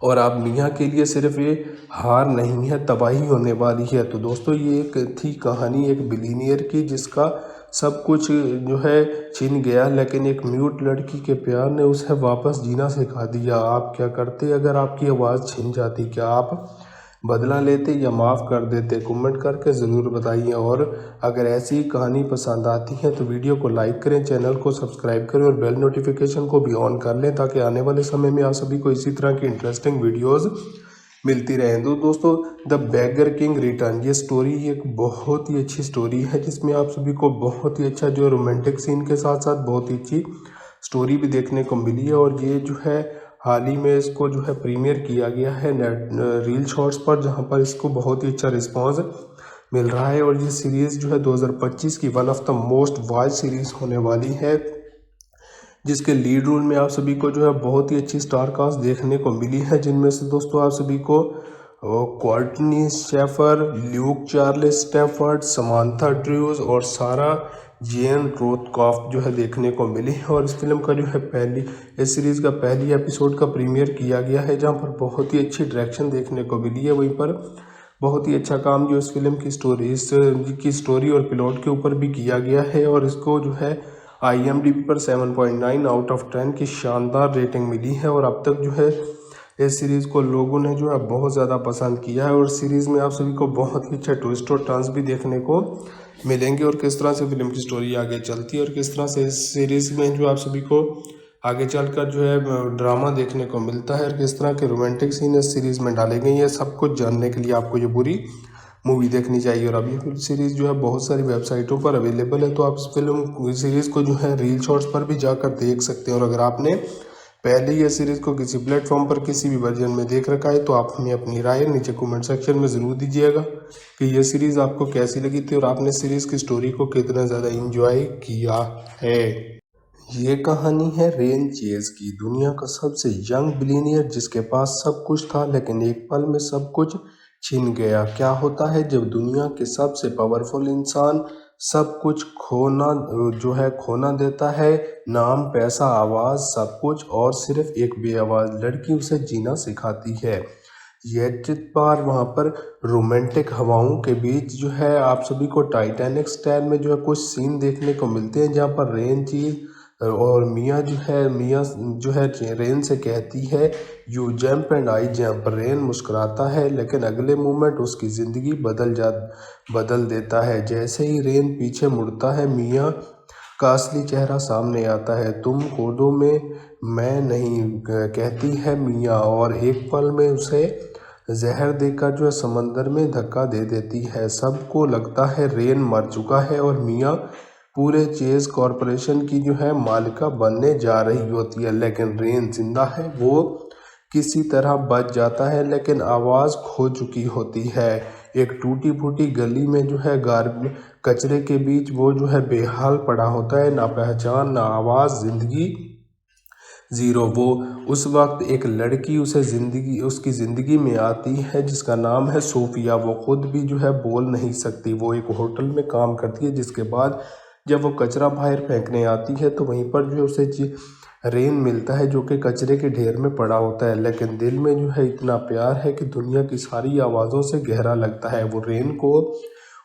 और अब मियाँ के लिए सिर्फ ये हार नहीं है, तबाही होने वाली है। तो दोस्तों ये एक थी कहानी एक बिलीनियर की जिसका सब कुछ जो है छिन गया, लेकिन एक म्यूट लड़की के प्यार ने उसे वापस जीना सिखा दिया। आप क्या करते अगर आपकी आवाज़ छिन जाती? क्या आप बदला लेते या माफ़ कर देते? कमेंट करके ज़रूर बताइए। और अगर ऐसी कहानी पसंद आती है तो वीडियो को लाइक करें, चैनल को सब्सक्राइब करें और बेल नोटिफिकेशन को भी ऑन कर लें ताकि आने वाले समय में आप सभी को इसी तरह की इंटरेस्टिंग वीडियोज़ मिलती रहें। तो दोस्तों द बैगर किंग रिटर्न ये स्टोरी एक बहुत ही अच्छी स्टोरी है जिसमें आप सभी को बहुत ही अच्छा जो रोमांटिक सीन के साथ साथ बहुत ही अच्छी स्टोरी भी देखने को मिली है। और ये जो है हाल ही में इसको जो है प्रीमियर किया गया है नेट रील शॉर्ट्स पर, जहाँ पर इसको बहुत ही अच्छा रिस्पॉन्स मिल रहा है। और ये सीरीज़ जो है 2025 की one of the most watch series होने वाली है, जिसके लीड रोल में आप सभी को जो है बहुत ही अच्छी स्टार कास्ट देखने को मिली है, जिनमें से दोस्तों आप सभी को Courtney Shafer, Luke Charles Stafford, Samantha Drews और सारा जेन रोथकॉफ जो है देखने को मिली है। और इस फिल्म का जो है इस सीरीज़ का पहली एपिसोड का प्रीमियर किया गया है जहां पर बहुत ही अच्छी डायरेक्शन देखने को मिली है। वहीं पर बहुत ही अच्छा काम जो इस फिल्म की स्टोरी और प्लॉट के ऊपर भी किया गया है। और इसको जो है IMDb पर 7.9 आउट ऑफ 10 की शानदार रेटिंग मिली है। और अब तक जो है इस सीरीज़ को लोगों ने जो है बहुत ज़्यादा पसंद किया है और सीरीज़ में आप सभी को बहुत ही अच्छा ट्विस्ट और टर्न्स भी देखने को मिलेंगे और किस तरह से फिल्म की स्टोरी आगे चलती है और किस तरह से इस सीरीज़ में जो आप सभी को आगे चलकर जो है ड्रामा देखने को मिलता है और किस तरह के रोमांटिक सीन इस सीरीज़ में डाले गए हैं। सब कुछ जानने के लिए आपको ये पूरी मूवी देखनी चाहिए। और अभी फिल्म सीरीज़ जो है बहुत सारी वेबसाइटों पर अवेलेबल है, तो आप इस फिल्म सीरीज़ को जो है रील शॉर्ट्स पर भी जाकर देख सकते हैं। और अगर आपने पहले ही इस सीरीज़ को किसी प्लेटफॉर्म पर किसी भी वर्जन में देख रखा है तो आप हमें अपनी राय नीचे कमेंट सेक्शन में ज़रूर दीजिएगा कि ये सीरीज़ आपको कैसी लगी थी और आपने सीरीज़ की स्टोरी को कितना ज़्यादा इंजॉय किया है। ये कहानी है रेन चेज की, दुनिया का सबसे यंग बिलियनियर जिसके पास सब कुछ था लेकिन एक पल में सब कुछ छिन गया। क्या होता है जब दुनिया के सबसे पावरफुल इंसान सब कुछ खोना देता है? नाम, पैसा, आवाज़, सब कुछ, और सिर्फ एक बेआवाज़ लड़की उसे जीना सिखाती है। यह बार वहाँ पर रोमांटिक हवाओं के बीच जो है आप सभी को टाइटैनिक स्टाइल में जो है कुछ सीन देखने को मिलते हैं, जहाँ पर रेन चीज़ और मियाँ जो है रेन से कहती है you jump and I jump. Rain मुस्कुराता है लेकिन अगले मोमेंट उसकी ज़िंदगी बदल देता है। जैसे ही रेन पीछे मुड़ता है, मियाँ का असली चेहरा सामने आता है। तुम कूदो में, मैं नहीं, कहती है मियाँ, और एक पल में उसे जहर देकर जो है समंदर में धक्का दे देती है। सबको लगता है रेन मर चुका है और मियाँ पूरे चेज कॉरपोरेशन की जो है मालिका बनने जा रही होती है, लेकिन रेन जिंदा है। वो किसी तरह बच जाता है लेकिन आवाज़ खो चुकी होती है। एक टूटी फूटी गली में जो है कचरे के बीच वो जो है बेहाल पड़ा होता है, ना पहचान, ना आवाज़, ज़िंदगी ज़ीरो। वो उस वक्त एक लड़की उसकी ज़िंदगी में आती है जिसका नाम है सोफिया। वो खुद भी जो है बोल नहीं सकती। वो एक होटल में काम करती है, जिसके बाद जब वो कचरा बाहर फेंकने आती है तो वहीं पर जो है उसे रेन मिलता है, जो कि कचरे के ढेर में पड़ा होता है, लेकिन दिल में जो है इतना प्यार है कि दुनिया की सारी आवाज़ों से गहरा लगता है। वो रेन को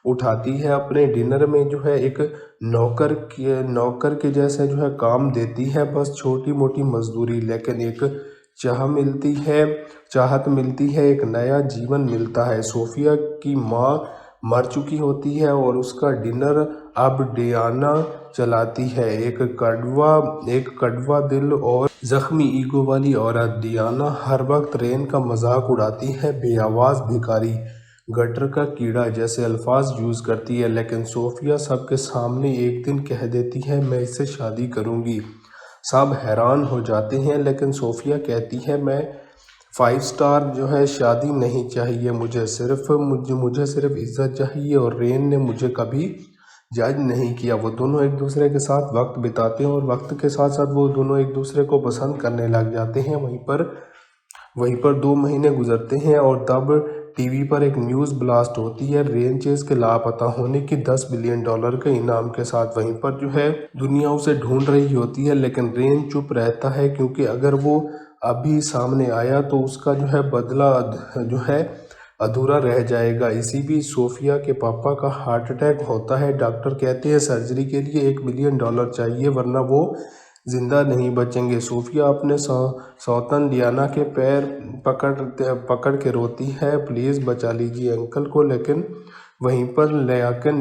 उठाती है, अपने डिनर में जो है एक नौकर के जैसे जो है काम देती है, बस छोटी मोटी मजदूरी, लेकिन एक चाहत मिलती है, एक नया जीवन मिलता है। सोफिया की माँ मर चुकी होती है और उसका डिनर अब डियाना चलाती है, एक कड़वा दिल और जख्मी ईगो वाली औरत। डियाना हर वक्त रेन का मजाक उड़ाती है, बेआवाज़ भिखारी, गटर का कीड़ा जैसे अल्फाज यूज़ करती है, लेकिन सोफिया सबके सामने एक दिन कह देती है मैं इससे शादी करूँगी। सब हैरान हो जाते हैं, लेकिन सोफिया कहती है मैं 5 स्टार जो है शादी नहीं चाहिए, मुझे सिर्फ इज्जत चाहिए। और रेन ने मुझे कभी जज नहीं किया। वो दोनों एक दूसरे के साथ वक्त बिताते हैं और वक्त के साथ साथ वो दोनों एक दूसरे को पसंद करने लग जाते हैं। वहीं पर 2 महीने गुजरते हैं और तब टीवी पर एक न्यूज़ ब्लास्ट होती है रेन चेज के लापता होने की, $10 बिलियन के इनाम के साथ। वहीं पर जो है दुनिया उसे ढूंढ रही होती है, लेकिन रेन चुप रहता है, क्योंकि अगर वो अभी सामने आया तो उसका जो है बदला जो है अधूरा रह जाएगा। इसी बीच सोफिया के पापा का हार्ट अटैक होता है। डॉक्टर कहते हैं सर्जरी के लिए $1 मिलियन चाहिए, वरना वो जिंदा नहीं बचेंगे। सोफिया अपने सौतन डियाना के पैर पकड़ के रोती है, प्लीज़ बचा लीजिए अंकल को। लेकिन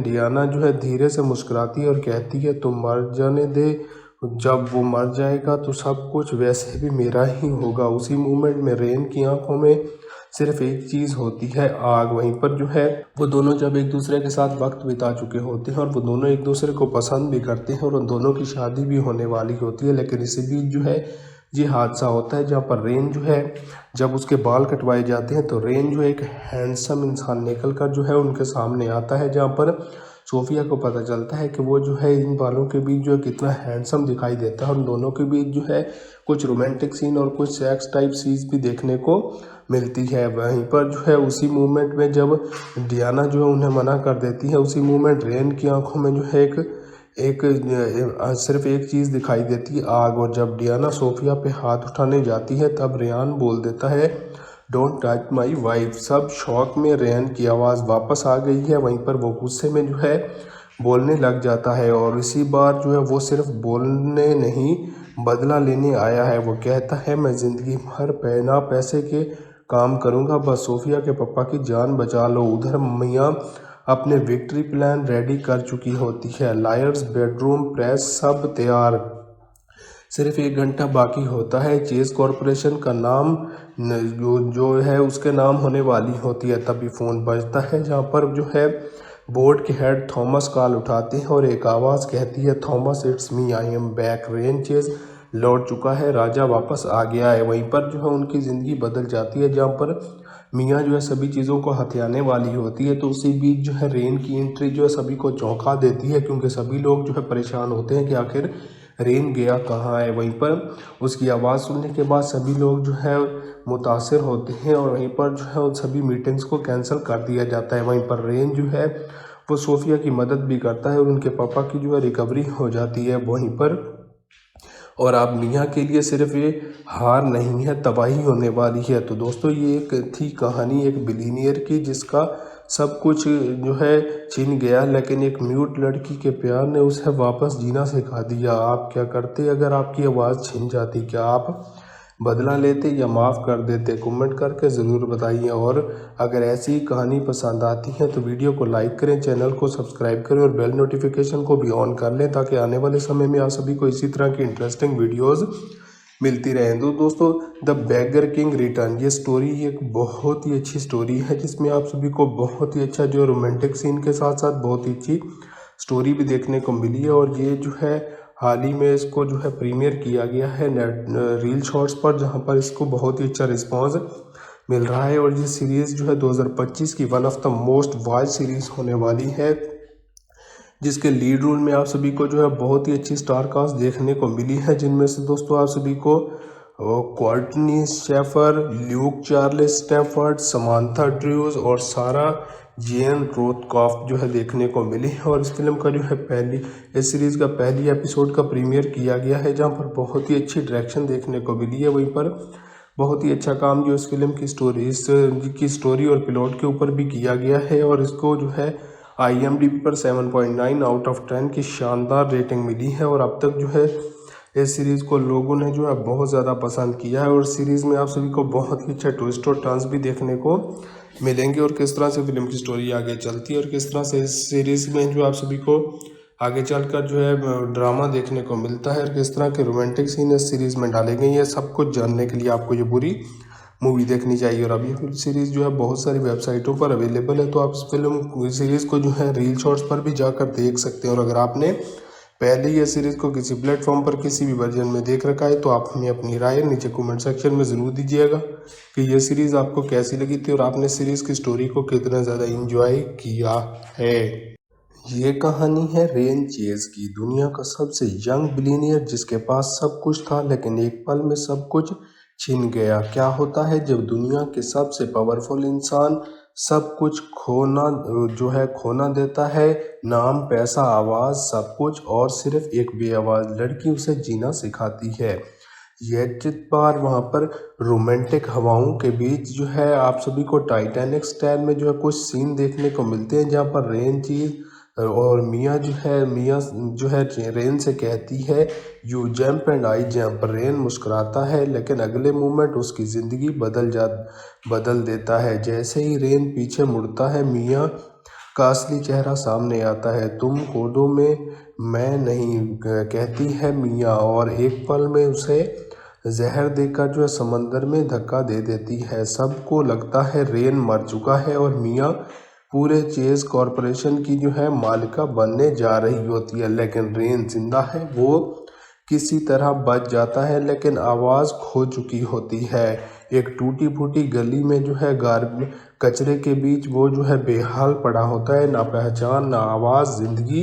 डियाना जो है धीरे से मुस्कुराती है और कहती है तुम मर जाने दे, जब वो मर जाएगा तो सब कुछ वैसे भी मेरा ही होगा। उसी मोमेंट में रेन की आंखों में सिर्फ एक चीज़ होती है, आग। वहीं पर जो है वो दोनों जब एक दूसरे के साथ वक्त बिता चुके होते हैं और वो दोनों एक दूसरे को पसंद भी करते हैं और उन दोनों की शादी भी होने वाली होती है, लेकिन इसी बीच जो है ये हादसा होता है, जहाँ पर रेन जो है जब उसके बाल कटवाए जाते हैं तो रेन जो एक हैंडसम इंसान निकल कर जो है उनके सामने आता है, जहाँ पर सोफिया को पता चलता है कि वो जो है इन बालों के बीच जो है कितना हैंडसम दिखाई देता है। उन दोनों के बीच जो है कुछ रोमांटिक सीन और कुछ सेक्स टाइप सीन्स भी देखने को मिलती है। वहीं पर जो है उसी मोमेंट में जब डियाना जो है उन्हें मना कर देती है, उसी मोमेंट रेन की आंखों में जो है सिर्फ एक चीज़ दिखाई देती है, आग। और जब डियाना सोफिया पे हाथ उठाने जाती है तब रेयान बोल देता है डोंट टच माई वाइफ। सब शौक में रेयान की आवाज़ वापस आ गई है। वहीं पर वो गुस्से में जो है बोलने लग जाता है और इसी बार जो है वो सिर्फ बोलने नहीं बदला लेने आया है। वो कहता है मैं ज़िंदगी भर बिना पैसे के काम करूँगा, बस सोफिया के पापा की जान बचा लो। उधर मियाँ अपने विक्ट्री प्लान रेडी कर चुकी होती है, लायर्स, बेडरूम, प्रेस सब तैयार। सिर्फ 1 घंटा बाकी होता है, चेज कॉरपोरेशन का नाम जो है उसके नाम होने वाली होती है। तभी फ़ोन बजता है, जहाँ पर जो है बोर्ड के हेड थॉमस कॉल उठाते हैं और एक आवाज़ कहती है Thomas it's me, I am back. Rain chase लौट चुका है, राजा वापस आ गया है। वहीं पर जो है उनकी ज़िंदगी बदल जाती है, जहाँ पर मियाँ जो है सभी चीज़ों को हथियाने वाली होती है। तो उसी बीच जो है रेन की एंट्री जो है सभी को चौंका देती है, क्योंकि सभी लोग जो है परेशान होते हैं कि आखिर रेन गया कहाँ है। वहीं पर उसकी आवाज़ सुनने के बाद सभी लोग जो है मुतासिर होते हैं और वहीं पर जो है उन सभी मीटिंग्स को कैंसिल कर दिया जाता है। वहीं पर रेन जो है वो सोफिया की मदद भी करता है और उनके पापा की जो है रिकवरी हो जाती है वहीं पर। और अब मियाँ के लिए सिर्फ ये हार नहीं है, तबाही होने वाली है। तो दोस्तों ये एक थी कहानी एक बिलीनियर की जिसका सब कुछ जो है छिन गया, लेकिन एक म्यूट लड़की के प्यार ने उसे वापस जीना सिखा दिया। आप क्या करते अगर आपकी आवाज़ छिन जाती? क्या आप बदला लेते या माफ़ कर देते? कमेंट करके ज़रूर बताइए। और अगर ऐसी ही कहानी पसंद आती है तो वीडियो को लाइक करें, चैनल को सब्सक्राइब करें और बेल नोटिफिकेशन को भी ऑन कर लें ताकि आने वाले समय में आप सभी को इसी तरह की इंटरेस्टिंग वीडियोज़ मिलती रहें। तो दोस्तों द बेगर किंग रिटर्न ये स्टोरी एक बहुत ही अच्छी स्टोरी है जिसमें आप सभी को बहुत ही अच्छा जो रोमांटिक सीन के साथ साथ बहुत ही अच्छी स्टोरी भी देखने को मिली है। और ये जो है हाल ही में इसको जो है प्रीमियर किया गया है नेट रील शॉर्ट्स पर, जहां पर इसको बहुत ही अच्छा रिस्पांस मिल रहा है। और ये सीरीज़ जो है 2025 की one of the most watch series होने वाली है, जिसके लीड रोल में आप सभी को जो है बहुत ही अच्छी स्टार कास्ट देखने को मिली है, जिनमें से दोस्तों आप सभी को Courtney Shafer, Luke Charles Stafford, Samantha Drews और सारा जेन रोथकॉफ जो है देखने को मिली है। और इस फिल्म का जो है इस सीरीज़ का पहली एपिसोड का प्रीमियर किया गया है, जहां पर बहुत ही अच्छी डायरेक्शन देखने को मिली है। वहीं पर बहुत ही अच्छा काम जो इस फिल्म की स्टोरी और प्लॉट के ऊपर भी किया गया है। और इसको जो है IMDb पर 7.9 आउट ऑफ 10 की शानदार रेटिंग मिली है। और अब तक जो है इस सीरीज़ को लोगों ने जो है बहुत ज़्यादा पसंद किया है। और सीरीज़ में आप सभी को बहुत ही अच्छा ट्विस्ट और टर्न्स भी देखने को मिलेंगे और किस तरह से फिल्म की स्टोरी आगे चलती है और किस तरह से इस सीरीज़ में जो आप सभी को आगे चलकर जो है ड्रामा देखने को मिलता है और किस तरह के रोमांटिक सीन इस सीरीज़ में डाले गए हैं। सब कुछ जानने के लिए आपको ये पूरी मूवी देखनी चाहिए। और अभी फिल्म सीरीज़ जो है बहुत सारी वेबसाइटों पर अवेलेबल है, तो आप इस फिल्म सीरीज़ को जो है रील शॉर्ट्स पर भी जाकर देख सकते हैं। और अगर आपने पहले ये सीरीज़ को किसी प्लेटफॉर्म पर किसी भी वर्जन में देख रखा है तो आप हमें अपनी राय नीचे कमेंट सेक्शन में ज़रूर दीजिएगा कि ये सीरीज़ आपको कैसी लगी थी और आपने सीरीज़ की स्टोरी को कितना ज़्यादा इंजॉय किया है। ये कहानी है रेन चेज की, दुनिया का सबसे यंग बिलियनियर जिसके पास सब कुछ था लेकिन एक पल में सब कुछ छिन गया। क्या होता है जब दुनिया के सबसे पावरफुल इंसान सब कुछ खोना देता है? नाम, पैसा, आवाज़, सब कुछ, और सिर्फ एक बेआवाज़ लड़की उसे जीना सिखाती है। यह चित बार वहाँ पर रोमांटिक हवाओं के बीच जो है आप सभी को टाइटैनिक स्टाइल में जो है कुछ सीन देखने को मिलते हैं, जहाँ पर रेन चीज़ और मियाँ जो है रेन से कहती है you jump and I jump. Rain मुस्कुराता है लेकिन अगले मोमेंट उसकी ज़िंदगी बदल देता है। जैसे ही रेन पीछे मुड़ता है मियाँ का असली चेहरा सामने आता है। तुम कूदो में, मैं नहीं, कहती है मियाँ, और एक पल में उसे जहर देकर जो है समंदर में धक्का दे देती है। सबको लगता है रेन मर चुका है और मियाँ पूरे चेज कॉरपोरेशन की जो है मालिका बनने जा रही होती है, लेकिन रेन जिंदा है। वो किसी तरह बच जाता है लेकिन आवाज़ खो चुकी होती है। एक टूटी फूटी गली में जो है कचरे के बीच वो जो है बेहाल पड़ा होता है, ना पहचान, ना आवाज़, ज़िंदगी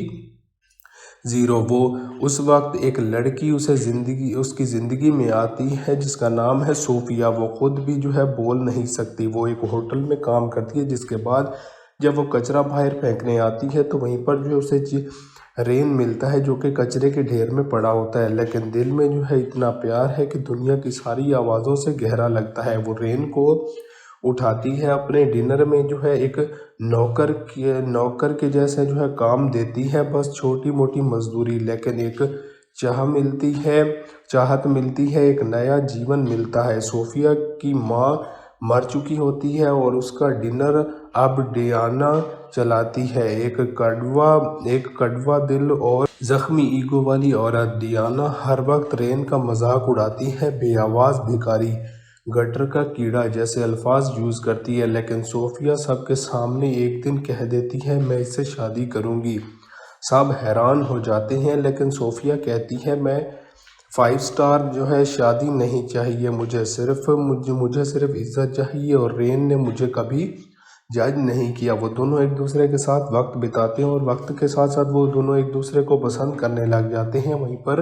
ज़ीरो। वो उस वक्त एक लड़की उसकी ज़िंदगी में आती है जिसका नाम है सोफिया। वो खुद भी जो है बोल नहीं सकती। वो एक होटल में काम करती है, जिसके बाद जब वो कचरा बाहर फेंकने आती है तो वहीं पर जो है उसे रेन मिलता है जो कि कचरे के ढेर में पड़ा होता है, लेकिन दिल में जो है इतना प्यार है कि दुनिया की सारी आवाज़ों से गहरा लगता है। वो रेन को उठाती है, अपने डिनर में जो है एक नौकर के जैसे जो है काम देती है, बस छोटी मोटी मजदूरी, लेकिन एक चाहत मिलती है, एक नया जीवन मिलता है। सोफिया की माँ मर चुकी होती है और उसका डिनर अब डियाना चलाती है, एक कड़वा दिल और जख्मी ईगो वाली औरत। डियाना हर वक्त रेन का मजाक उड़ाती है, बेआवाज़ भिखारी, गटर का कीड़ा जैसे अल्फाज यूज़ करती है, लेकिन सोफिया सबके सामने एक दिन कह देती है मैं इससे शादी करूँगी। सब हैरान हो जाते हैं लेकिन सोफिया कहती है मैं 5 स्टार जो है शादी नहीं चाहिए, मुझे सिर्फ इज्जत चाहिए। और रेन ने मुझे कभी जज नहीं किया। वो दोनों एक दूसरे के साथ वक्त बिताते हैं और वक्त के साथ साथ वो दोनों एक दूसरे को पसंद करने लग जाते हैं। वहीं पर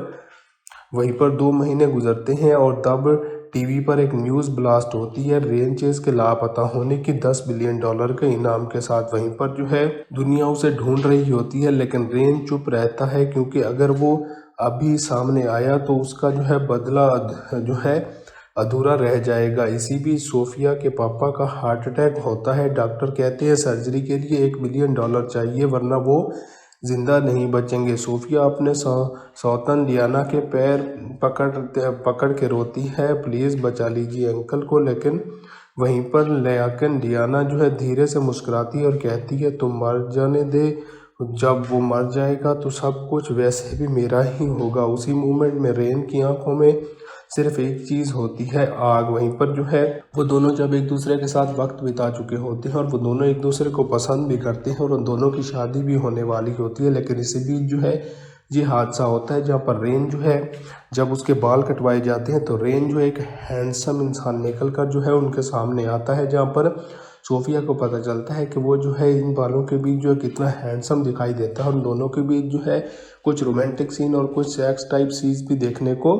वहीं पर 2 महीने गुजरते हैं और तब टीवी पर एक न्यूज़ ब्लास्ट होती है रेन चेज के लापता होने की $10 बिलियन के इनाम के साथ। वहीं पर जो है दुनिया उसे ढूंढ रही होती है, लेकिन रेन चुप रहता है क्योंकि अगर वो अभी सामने आया तो उसका जो है बदला जो है अधूरा रह जाएगा। इसी बीच सोफिया के पापा का हार्ट अटैक होता है। डॉक्टर कहते हैं सर्जरी के लिए $1 बिलियन चाहिए वरना वो जिंदा नहीं बचेंगे। सोफिया अपने सौतन डियाना के पैर पकड़ के रोती है, प्लीज़ बचा लीजिए अंकल को। लेकिन वहीं पर लेकिन डियाना जो है धीरे से मुस्कुराती है और कहती है तुम मर जाने दे, जब वो मर जाएगा तो सब कुछ वैसे भी मेरा ही होगा। उसी मोमेंट में रेन की आंखों में सिर्फ एक चीज़ होती है, आग। वहीं पर जो है वो दोनों जब एक दूसरे के साथ वक्त बिता चुके होते हैं और वो दोनों एक दूसरे को पसंद भी करते हैं और उन दोनों की शादी भी होने वाली होती है, लेकिन इसी बीच जो है ये हादसा होता है जहाँ पर रेन जो है जब उसके बाल कटवाए जाते हैं तो रेन जो एक हैंडसम इंसान निकल कर जो है उनके सामने आता है, जहाँ पर सोफिया को पता चलता है कि वो जो है इन बालों के बीच जो है कितना हैंडसम दिखाई देता है। उन दोनों के बीच जो है कुछ रोमांटिक सीन और कुछ सेक्स टाइप सीन्स भी देखने को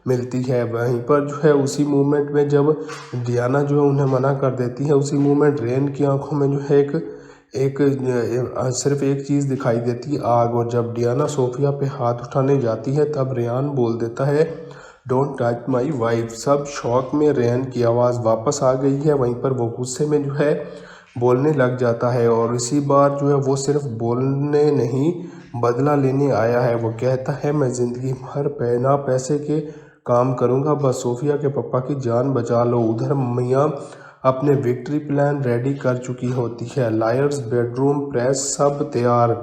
मिलती है। वहीं पर जो है उसी मोमेंट में जब डियाना जो है उन्हें मना कर देती है, उसी मोमेंट रेन की आंखों में जो है सिर्फ एक चीज़ दिखाई देती है, आग। और जब डियाना सोफिया पे हाथ उठाने जाती है तब रेयान बोल देता है डोंट टच माई वाइफ। सब शौक में रेयान की आवाज़ वापस आ गई है। वहीं पर वो गुस्से में जो है बोलने लग जाता है और इसी बार जो है वो सिर्फ बोलने नहीं बदला लेने आया है। वो कहता है मैं ज़िंदगी भर बिना पैसे के काम करूँगा, बस सोफिया के पापा की जान बचा लो। उधर मियाँ अपने विक्ट्री प्लान रेडी कर चुकी होती है, लायर्स बेडरूम प्रेस सब तैयार,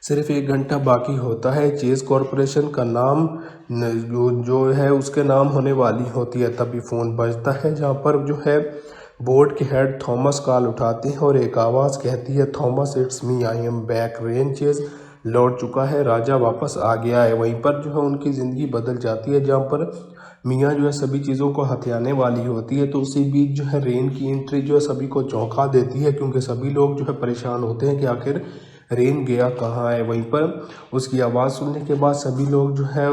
सिर्फ 1 घंटा बाकी होता है। चेज कॉरपोरेशन का नाम जो है उसके नाम होने वाली होती है। तभी फ़ोन बजता है जहाँ पर जो है बोर्ड के हेड थॉमस कॉल उठाते हैं और एक आवाज़ कहती है Thomas it's me, I am back. Rain chase लौट चुका है, राजा वापस आ गया है। वहीं पर जो है उनकी ज़िंदगी बदल जाती है जहाँ पर मियाँ जो है सभी चीज़ों को हथियाने वाली होती है। तो उसी बीच जो है रेन की एंट्री जो है सभी को चौंका देती है क्योंकि सभी लोग जो है परेशान होते हैं कि आखिर रेन गया कहाँ है। वहीं पर उसकी आवाज़ सुनने के बाद सभी लोग जो है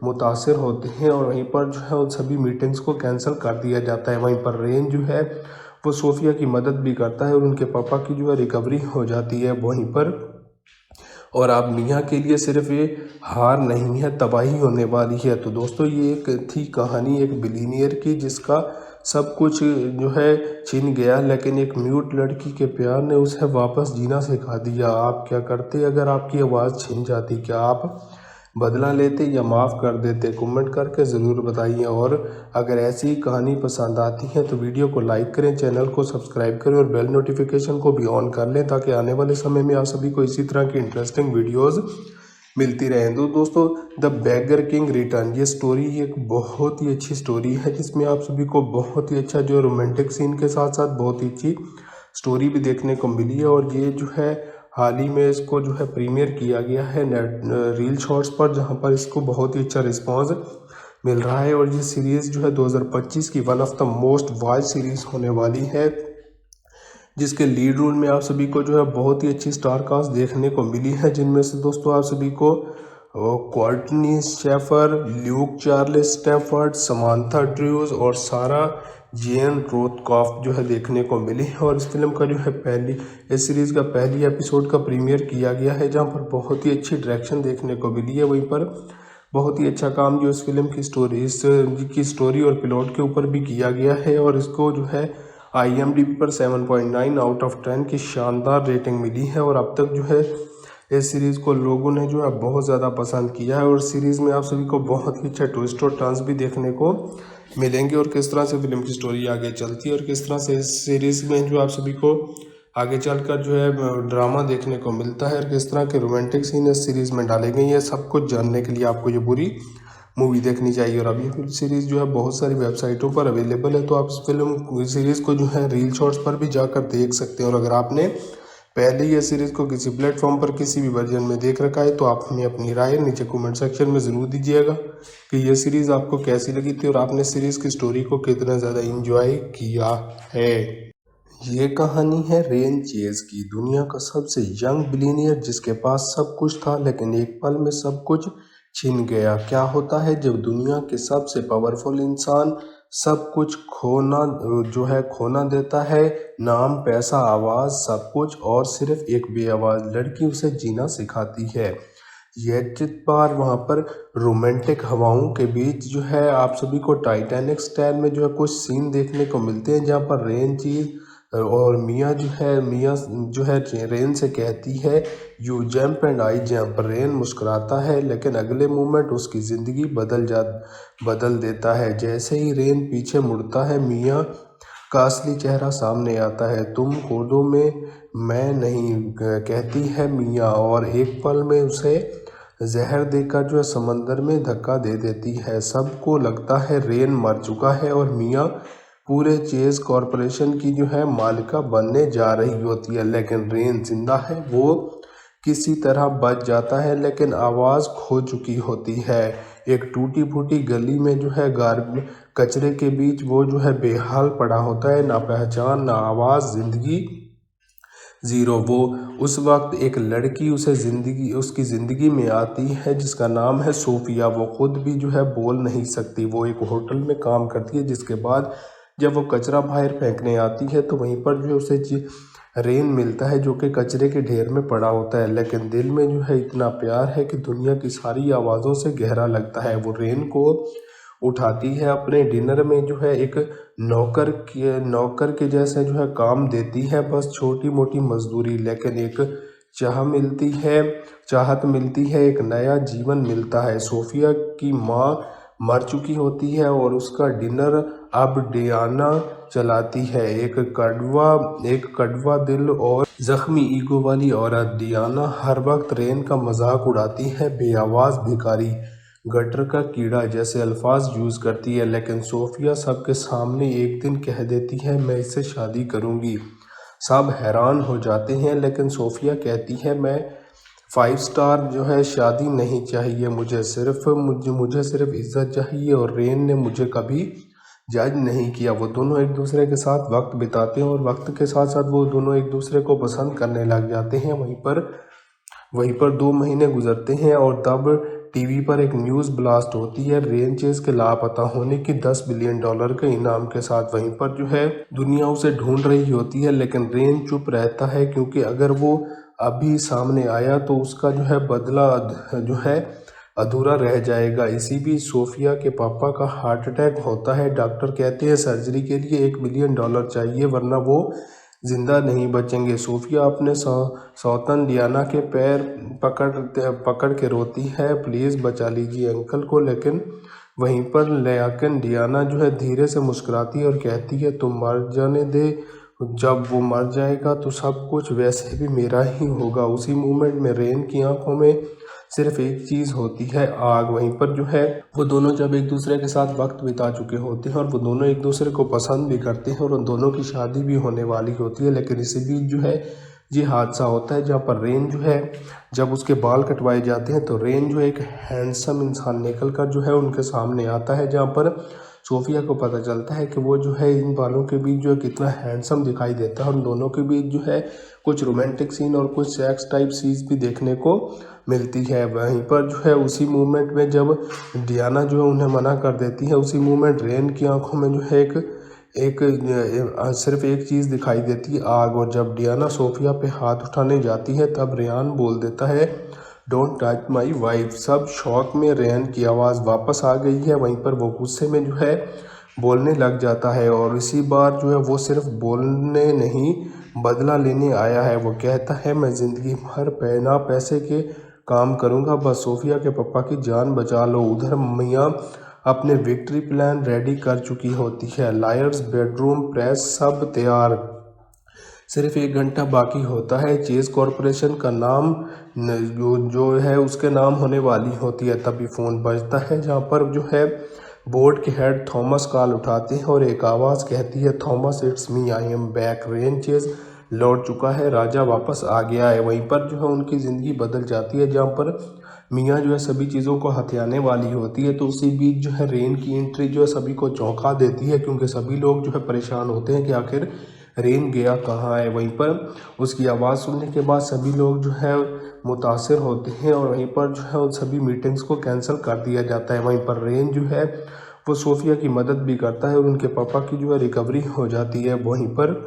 मुतासिर होते हैं और वहीं पर जो है उन सभी मीटिंग्स को कैंसिल कर दिया जाता है। वहीं पर रेन जो है वो सोफिया की मदद भी करता है और उनके पापा की जो है रिकवरी हो जाती है वहीं पर। और अब मियाँ के लिए सिर्फ ये हार नहीं है, तबाही होने वाली है। तो दोस्तों ये एक थी कहानी एक बिलीनियर की जिसका सब कुछ जो है छिन गया, लेकिन एक म्यूट लड़की के प्यार ने उसे वापस जीना सिखा दिया। आप क्या करते अगर आपकी आवाज़ छिन जाती? क्या आप बदला लेते या माफ़ कर देते? कमेंट करके ज़रूर बताइए। और अगर ऐसी ही कहानी पसंद आती है तो वीडियो को लाइक करें, चैनल को सब्सक्राइब करें और बेल नोटिफिकेशन को भी ऑन कर लें ताकि आने वाले समय में आप सभी को इसी तरह की इंटरेस्टिंग वीडियोज़ मिलती रहें। तो दोस्तों द बैगर किंग रिटर्न ये स्टोरी एक बहुत ही अच्छी स्टोरी है जिसमें आप सभी को बहुत ही अच्छा जो रोमांटिक सीन के साथ साथ बहुत ही अच्छी स्टोरी भी देखने को मिली है। और ये जो है हाल ही में इसको जो है प्रीमियर किया गया है नेट रील शॉर्ट्स पर, जहां पर इसको बहुत ही अच्छा रिस्पांस मिल रहा है। और ये सीरीज़ जो है 2025 की one of the most watch series होने वाली है, जिसके लीड रोल में आप सभी को जो है बहुत ही अच्छी स्टार कास्ट देखने को मिली है, जिनमें से दोस्तों आप सभी को Courtney Shafer, Luke Charles Stafford, Samantha Drews और सारा जेन रोथकॉफ जो है देखने को मिली है। और इस फिल्म का जो है इस सीरीज़ का पहली एपिसोड का प्रीमियर किया गया है जहां पर बहुत ही अच्छी डायरेक्शन देखने को मिली है। वहीं पर बहुत ही अच्छा काम जो इस फिल्म की स्टोरी और प्लॉट के ऊपर भी किया गया है। और इसको जो है IMDb पर 7.9 आउट ऑफ 10 की शानदार रेटिंग मिली है। और अब तक जो है इस सीरीज़ को लोगों ने जो है बहुत ज़्यादा पसंद किया है। और सीरीज़ में आप सभी को बहुत ही अच्छा ट्विस्ट और टर्न्स भी देखने को मिलेंगे और किस तरह से फिल्म की स्टोरी आगे चलती है और किस तरह से इस सीरीज़ में जो आप सभी को आगे चलकर जो है ड्रामा देखने को मिलता है और किस तरह के रोमांटिक सीन इस सीरीज़ में डाले गए हैं, सब कुछ जानने के लिए आपको ये पूरी मूवी देखनी चाहिए। और अभी फिल्म सीरीज़ जो है बहुत सारी वेबसाइटों पर अवेलेबल है, तो आप इस फिल्म सीरीज़ को जो है रील शॉर्ट्स पर भी जाकर देख सकते हैं। और अगर आपने पहले ये सीरीज़ को किसी प्लेटफॉर्म पर किसी भी वर्जन में देख रखा है तो आप हमें अपनी राय नीचे कमेंट सेक्शन में ज़रूर दीजिएगा कि ये सीरीज़ आपको कैसी लगी थी और आपने सीरीज़ की स्टोरी को कितना ज़्यादा इंजॉय किया है। ये कहानी है रेन चेज की, दुनिया का सबसे यंग बिलीनियर जिसके पास सब कुछ था लेकिन एक पल में सब कुछ छिन गया। क्या होता है जब दुनिया के सबसे पावरफुल इंसान सब कुछ खोना देता है? नाम, पैसा, आवाज़, सब कुछ, और सिर्फ एक बेआवाज़ लड़की उसे जीना सिखाती है। ये चित बार वहाँ पर रोमांटिक हवाओं के बीच आप सभी को टाइटैनिक स्टाइल में कुछ सीन देखने को मिलते हैं, जहाँ पर रेन चीज़ और मियाँ रेन से कहती है you jump and I jump. Rain मुस्कुराता है लेकिन अगले मोमेंट उसकी ज़िंदगी बदल देता है। जैसे ही रेन पीछे मुड़ता है, मियाँ का असली चेहरा सामने आता है। तुम कूदो में, मैं नहीं, कहती है मियाँ, और एक पल में उसे जहर देकर समंदर में धक्का दे देती है। सबको लगता है रेन मर चुका है और मियाँ पूरे चेज कॉरपोरेशन की मालिका बनने जा रही होती है, लेकिन रेन जिंदा है। वो किसी तरह बच जाता है लेकिन आवाज़ खो चुकी होती है। एक टूटी फूटी गली में कचरे के बीच वो बेहाल पड़ा होता है, ना पहचान, ना आवाज़, जिंदगी ज़ीरो। वो उस वक्त एक लड़की उसकी ज़िंदगी में आती है जिसका नाम है सोफिया। वो खुद भी बोल नहीं सकती। वो एक होटल में काम करती है, जिसके बाद जब वो कचरा बाहर फेंकने आती है तो वहीं पर उसे रेन मिलता है, जो कि कचरे के ढेर में पड़ा होता है, लेकिन दिल में इतना प्यार है कि दुनिया की सारी आवाज़ों से गहरा लगता है। वो रेन को उठाती है, अपने डिनर में एक नौकर के जैसे काम देती है, बस छोटी मोटी मजदूरी, लेकिन एक चाहत मिलती है, एक नया जीवन मिलता है। सोफिया की माँ मर चुकी होती है और उसका डिनर अब डियाना चलाती है, एक कड़वा दिल और जख्मी ईगो वाली औरत। डियाना हर वक्त रेन का मजाक उड़ाती है, बेआवाज़ भिखारी, गटर का कीड़ा जैसे अल्फाज यूज़ करती है, लेकिन सोफिया सबके सामने एक दिन कह देती है मैं इससे शादी करूँगी। सब हैरान हो जाते हैं, लेकिन सोफिया कहती है मैं 5 स्टार शादी नहीं चाहिए, मुझे सिर्फ इज्जत चाहिए, और रेन ने मुझे कभी जज नहीं किया। वो दोनों एक दूसरे के साथ वक्त बिताते हैं और वक्त के साथ साथ वो दोनों एक दूसरे को पसंद करने लग जाते हैं। वहीं पर 2 महीने गुजरते हैं और तब टीवी पर एक न्यूज़ ब्लास्ट होती है रेन चेज के लापता होने की, $10 बिलियन के इनाम के साथ। वहीं पर दुनिया उसे ढूंढ रही होती है, लेकिन रेन चुप रहता है, क्योंकि अगर वो अभी सामने आया तो उसका बदला अधूरा रह जाएगा। इसी बीच सोफिया के पापा का हार्ट अटैक होता है। डॉक्टर कहते हैं सर्जरी के लिए $1 मिलियन चाहिए, वरना वो जिंदा नहीं बचेंगे। सोफिया अपने सौतन डियाना के पैर पकड़ के रोती है, प्लीज़ बचा लीजिए अंकल को। लेकिन वहीं पर लेकिन डियाना धीरे से मुस्कुराती है और कहती है तुम मर जाने दे, जब वो मर जाएगा तो सब कुछ वैसे भी मेरा ही होगा। उसी मोमेंट में रेन की आंखों में सिर्फ एक चीज़ होती है, आग। वहीं पर वो दोनों जब एक दूसरे के साथ वक्त बिता चुके होते हैं और वो दोनों एक दूसरे को पसंद भी करते हैं और उन दोनों की शादी भी होने वाली होती है, लेकिन इसी बीच ये हादसा होता है, जहाँ पर रेन जब उसके बाल कटवाए जाते हैं तो रेन एक हैंडसम इंसान निकल कर उनके सामने आता है, जहाँ पर सोफिया को पता चलता है कि वो इन बालों के बीच कितना हैंडसम दिखाई देता है। उन दोनों के बीच कुछ रोमांटिक सीन और कुछ सेक्स टाइप सीन्स भी देखने को मिलती है। वहीं पर उसी मोमेंट में जब डियाना उन्हें मना कर देती है, उसी मोमेंट रेन की आंखों में सिर्फ एक चीज़ दिखाई देती है, आग। और जब डियाना सोफिया पे हाथ उठाने जाती है तब रेयान बोल देता है डोंट टच माई वाइफ। सब शौक में रेयान की आवाज़ वापस आ गई है। वहीं पर वो गुस्से में बोलने लग जाता है, और इसी बार वो सिर्फ बोलने नहीं बदला लेने आया है। वो कहता है मैं ज़िंदगी भर बिना पैसे के काम करूँगा, बस सोफिया के पापा की जान बचा लो। उधर मियाँ अपने विक्ट्री प्लान रेडी कर चुकी होती है, लायर्स, बेडरूम, प्रेस सब तैयार, सिर्फ 1 घंटा बाकी होता है। चेज कॉरपोरेशन का नाम उसके नाम होने वाली होती है। तभी फ़ोन बजता है, जहाँ पर बोर्ड के हेड थॉमस कॉल उठाते हैं और एक आवाज़ कहती है Thomas it's me, I am back. Rain chase लौट चुका है, राजा वापस आ गया है। वहीं पर उनकी ज़िंदगी बदल जाती है, जहाँ पर मियाँ सभी चीज़ों को हथियाने वाली होती है। तो उसी बीच रेन की एंट्री सभी को चौंका देती है, क्योंकि सभी लोग परेशान होते हैं कि आखिर रेन गया कहाँ है। वहीं पर उसकी आवाज़ सुनने के बाद सभी लोग जो है मुतासिर होते हैं और वहीं पर जो है उन सभी मीटिंग्स को कैंसिल कर दिया जाता है। वहीं पर रेन जो है वो सोफिया की मदद भी करता है और उनके पापा की जो है रिकवरी हो जाती है वहीं पर।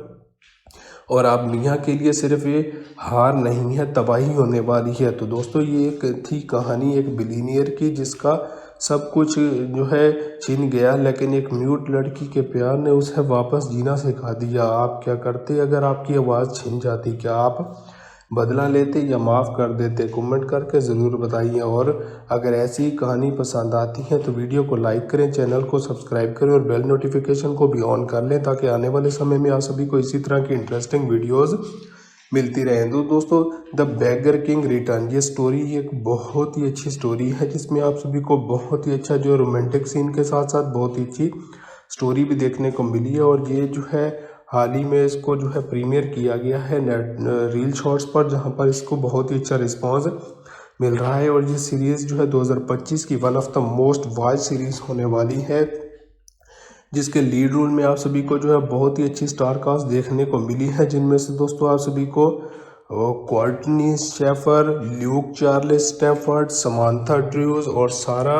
और अब मियाँ के लिए सिर्फ ये हार नहीं है, तबाही होने वाली है। तो दोस्तों ये एक थी कहानी एक बिलीनियर की जिसका सब कुछ जो है छिन गया, लेकिन एक म्यूट लड़की के प्यार ने उसे वापस जीना सिखा दिया। आप क्या करते अगर आपकी आवाज़ छिन जाती? क्या आप बदला लेते या माफ़ कर देते? कमेंट करके ज़रूर बताइए। और अगर ऐसी कहानी पसंद आती है तो वीडियो को लाइक करें, चैनल को सब्सक्राइब करें और बेल नोटिफिकेशन को भी ऑन कर लें ताकि आने वाले समय में आप सभी को इसी तरह की इंटरेस्टिंग वीडियोज़ मिलती रहें। तो दोस्तों द बेगर किंग रिटर्न ये स्टोरी एक बहुत ही अच्छी स्टोरी है जिसमें आप सभी को बहुत ही अच्छा जो रोमांटिक सीन के साथ साथ बहुत ही अच्छी स्टोरी भी देखने को मिली है। और ये जो है हाल ही में इसको जो है प्रीमियर किया गया है नेट रील शॉर्ट्स पर, जहां पर इसको बहुत ही अच्छा रिस्पांस मिल रहा है। और ये सीरीज़ जो है 2025 की one of the most watch series होने वाली है, जिसके लीड रोल में आप सभी को जो है बहुत ही अच्छी स्टार कास्ट देखने को मिली है, जिनमें से दोस्तों आप सभी को Courtney Shafer, Luke Charles Stafford, Samantha Drews और सारा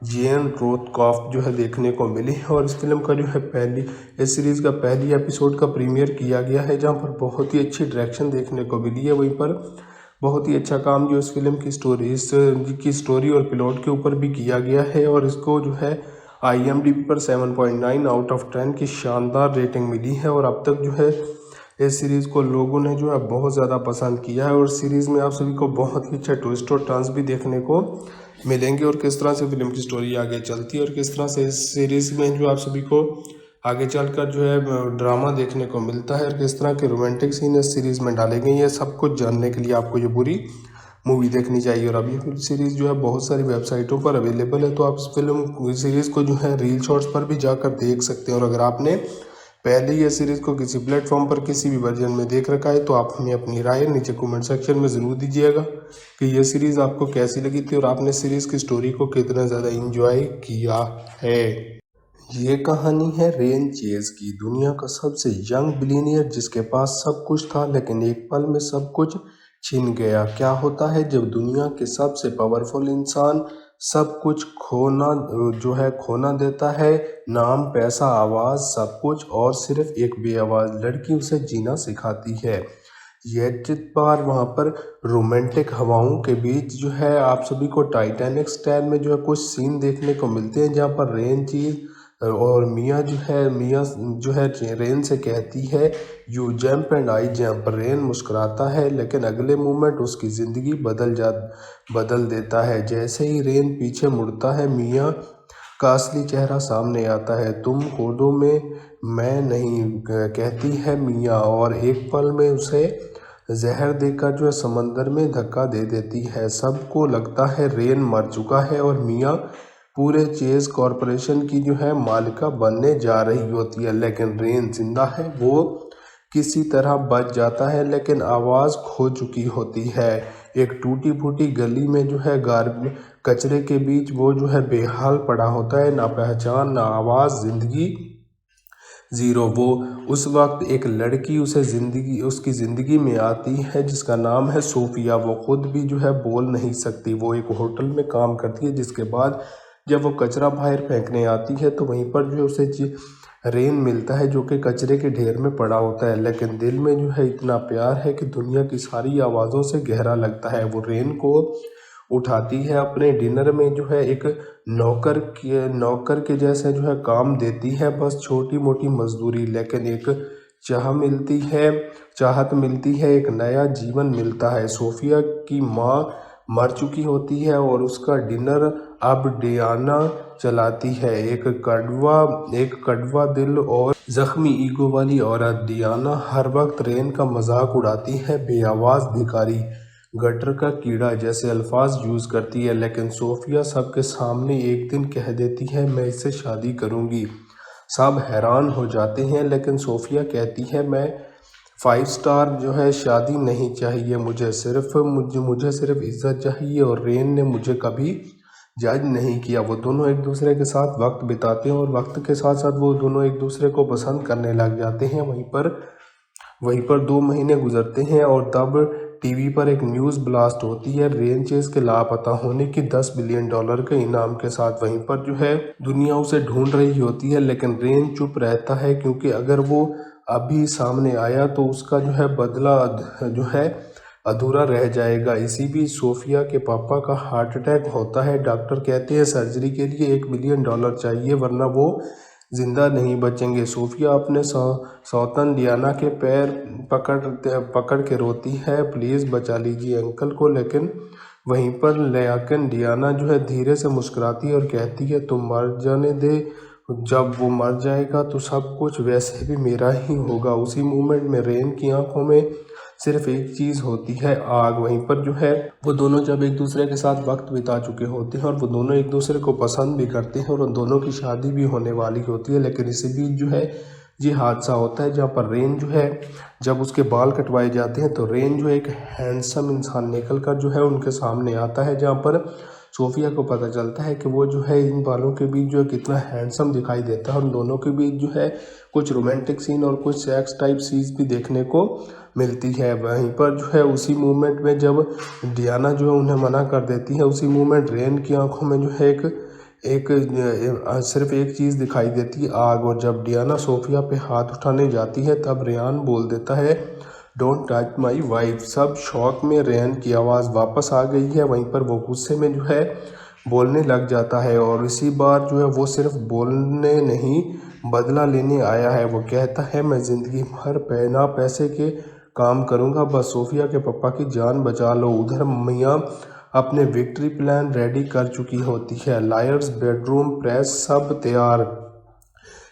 जेन रोथकॉफ जो है देखने को मिली है। और इस फिल्म का जो है इस सीरीज़ का पहली एपिसोड का प्रीमियर किया गया है, जहां पर बहुत ही अच्छी डायरेक्शन देखने को मिली है। वहीं पर बहुत ही अच्छा काम जो इस फिल्म की स्टोरी और प्लॉट के ऊपर भी किया गया है। और इसको जो है IMDb पर 7.9 आउट ऑफ 10 की शानदार रेटिंग मिली है। और अब तक जो है इस सीरीज़ को लोगों ने जो है बहुत ज़्यादा पसंद किया है। और सीरीज़ में आप सभी को बहुत ही अच्छा ट्विस्ट और टर्न्स भी देखने को मिलेंगे और किस तरह से फिल्म की स्टोरी आगे चलती है और किस तरह से इस सीरीज़ में जो आप सभी को आगे चलकर जो है ड्रामा देखने को मिलता है और किस तरह के रोमांटिक सीन इस सीरीज़ में डाले गए हैं। सब कुछ जानने के लिए आपको ये पूरी मूवी देखनी चाहिए। और अभी फिल्म सीरीज़ जो है बहुत सारी वेबसाइटों पर अवेलेबल है, तो आप इस फिल्म सीरीज़ को जो है रील शॉर्ट्स पर भी जाकर देख सकते हैं। और अगर आपने पहले ही ये सीरीज़ को किसी प्लेटफॉर्म पर किसी भी वर्जन में देख रखा है तो आप हमें अपनी राय नीचे कमेंट सेक्शन में ज़रूर दीजिएगा कि ये सीरीज़ आपको कैसी लगी थी और आपने सीरीज़ की स्टोरी को कितना ज़्यादा इंजॉय किया है। ये कहानी है रेन चेज की, दुनिया का सबसे यंग बिलियनियर जिसके पास सब कुछ था लेकिन एक पल में सब कुछ छिन गया। क्या होता है जब दुनिया के सबसे पावरफुल इंसान सब कुछ खोना देता है? नाम, पैसा, आवाज़, सब कुछ, और सिर्फ एक बेआवाज़ लड़की उसे जीना सिखाती है। यह बार वहाँ पर रोमांटिक हवाओं के बीच जो है आप सभी को टाइटैनिक स्टाइल में जो है कुछ सीन देखने को मिलते हैं, जहाँ पर रेन चीज और मियाँ जो है रेन से कहती है you jump and I jump. Rain मुस्कुराता है लेकिन अगले मोमेंट उसकी ज़िंदगी बदल देता है। जैसे ही रेन पीछे मुड़ता है मियाँ का असली चेहरा सामने आता है। तुम कूदो में मैं नहीं, कहती है मियाँ, और एक पल में उसे जहर देकर जो है समंदर में धक्का दे देती है। सबको लगता है रेन मर चुका है और मियाँ पूरे चेज कॉरपोरेशन की जो है मालिका बनने जा रही होती है, लेकिन रेन जिंदा है। वो किसी तरह बच जाता है लेकिन आवाज़ खो चुकी होती है। एक टूटी फूटी गली में जो है कचरे के बीच वो जो है बेहाल पड़ा होता है, ना पहचान ना आवाज़, जिंदगी ज़ीरो। वो उस वक्त एक लड़की उसकी ज़िंदगी में आती है जिसका नाम है सोफिया। वो खुद भी जो है बोल नहीं सकती। वो एक होटल में काम करती है, जिसके बाद जब वो कचरा बाहर फेंकने आती है तो वहीं पर जो उसे रेन मिलता है जो कि कचरे के ढेर में पड़ा होता है, लेकिन दिल में जो है इतना प्यार है कि दुनिया की सारी आवाज़ों से गहरा लगता है। वो रेन को उठाती है, अपने डिनर में जो है एक नौकर के जैसे जो है काम देती है, बस छोटी मोटी मजदूरी, लेकिन एक चाहत मिलती है, एक नया जीवन मिलता है। सोफिया की माँ मर चुकी होती है और उसका डिनर अब डियाना चलाती है, एक कड़वा दिल और जख्मी ईगो वाली औरत। डियाना हर वक्त रेन का मजाक उड़ाती है, बेआवाज़ भिखारी, गटर का कीड़ा जैसे अल्फाज यूज़ करती है, लेकिन सोफिया सबके सामने एक दिन कह देती है मैं इससे शादी करूँगी। सब हैरान हो जाते हैं लेकिन सोफिया कहती है मैं 5 स्टार जो है शादी नहीं चाहिए, मुझे सिर्फ इज्जत चाहिए। और रेन ने मुझे कभी जज नहीं किया। वो दोनों एक दूसरे के साथ वक्त बिताते हैं और वक्त के साथ साथ वो दोनों एक दूसरे को पसंद करने लग जाते हैं। वहीं पर वहीं पर 2 महीने गुजरते हैं और तब टीवी पर एक न्यूज़ ब्लास्ट होती है रेन चेज के लापता होने की $10 बिलियन के इनाम के साथ। वहीं पर जो है दुनिया उसे ढूंढ रही होती है, लेकिन रेन चुप रहता है क्योंकि अगर वो अभी सामने आया तो उसका जो है बदला जो है अधूरा रह जाएगा। इसी बीच सोफिया के पापा का हार्ट अटैक होता है। डॉक्टर कहते हैं सर्जरी के लिए $1 बिलियन चाहिए वरना वो जिंदा नहीं बचेंगे। सोफिया अपने सौतन डियाना के पैर पकड़ पकड़ के रोती है, प्लीज़ बचा लीजिए अंकल को। लेकिन वहीं पर लेकिन डियाना जो है धीरे से मुस्कुराती है और कहती है तुम मर जाने दे, जब वो मर जाएगा तो सब कुछ वैसे भी मेरा ही होगा। उसी मोमेंट में रेन की आंखों में सिर्फ एक चीज़ होती है, आग। वहीं पर जो है वो दोनों जब एक दूसरे के साथ वक्त बिता चुके होते हैं और वो दोनों एक दूसरे को पसंद भी करते हैं और उन दोनों की शादी भी होने वाली होती है, लेकिन इसी बीच जो है ये हादसा होता है जहाँ पर रेन जो है जब उसके बाल कटवाए जाते हैं तो रेन जो एक हैंडसम इंसान निकल कर जो है उनके सामने आता है, जहाँ पर सोफिया को पता चलता है कि वो जो है इन बालों के बीच जो है कितना हैंडसम दिखाई देता है। उन दोनों के बीच जो है कुछ रोमांटिक सीन और कुछ सेक्स टाइप सीन्स भी देखने को मिलती है। वहीं पर जो है उसी मोमेंट में जब डियाना जो है उन्हें मना कर देती है, उसी मोमेंट रेन की आंखों में जो है सिर्फ एक चीज़ दिखाई देती है, आग। और जब डियाना सोफिया पे हाथ उठाने जाती है तब रेयान बोल देता है डोंट टच माई वाइफ। सब शौक में रेयान की आवाज़ वापस आ गई है। वहीं पर वो गुस्से में जो है बोलने लग जाता है और इसी बार जो है वो सिर्फ बोलने नहीं बदला लेने आया है। वो कहता है मैं ज़िंदगी भर बिना पैसे के काम करूँगा, बस सोफिया के पापा की जान बचा लो। उधर मियाँ अपने विक्ट्री प्लान रेडी कर चुकी होती है, लायर्स बेडरूम प्रेस सब तैयार,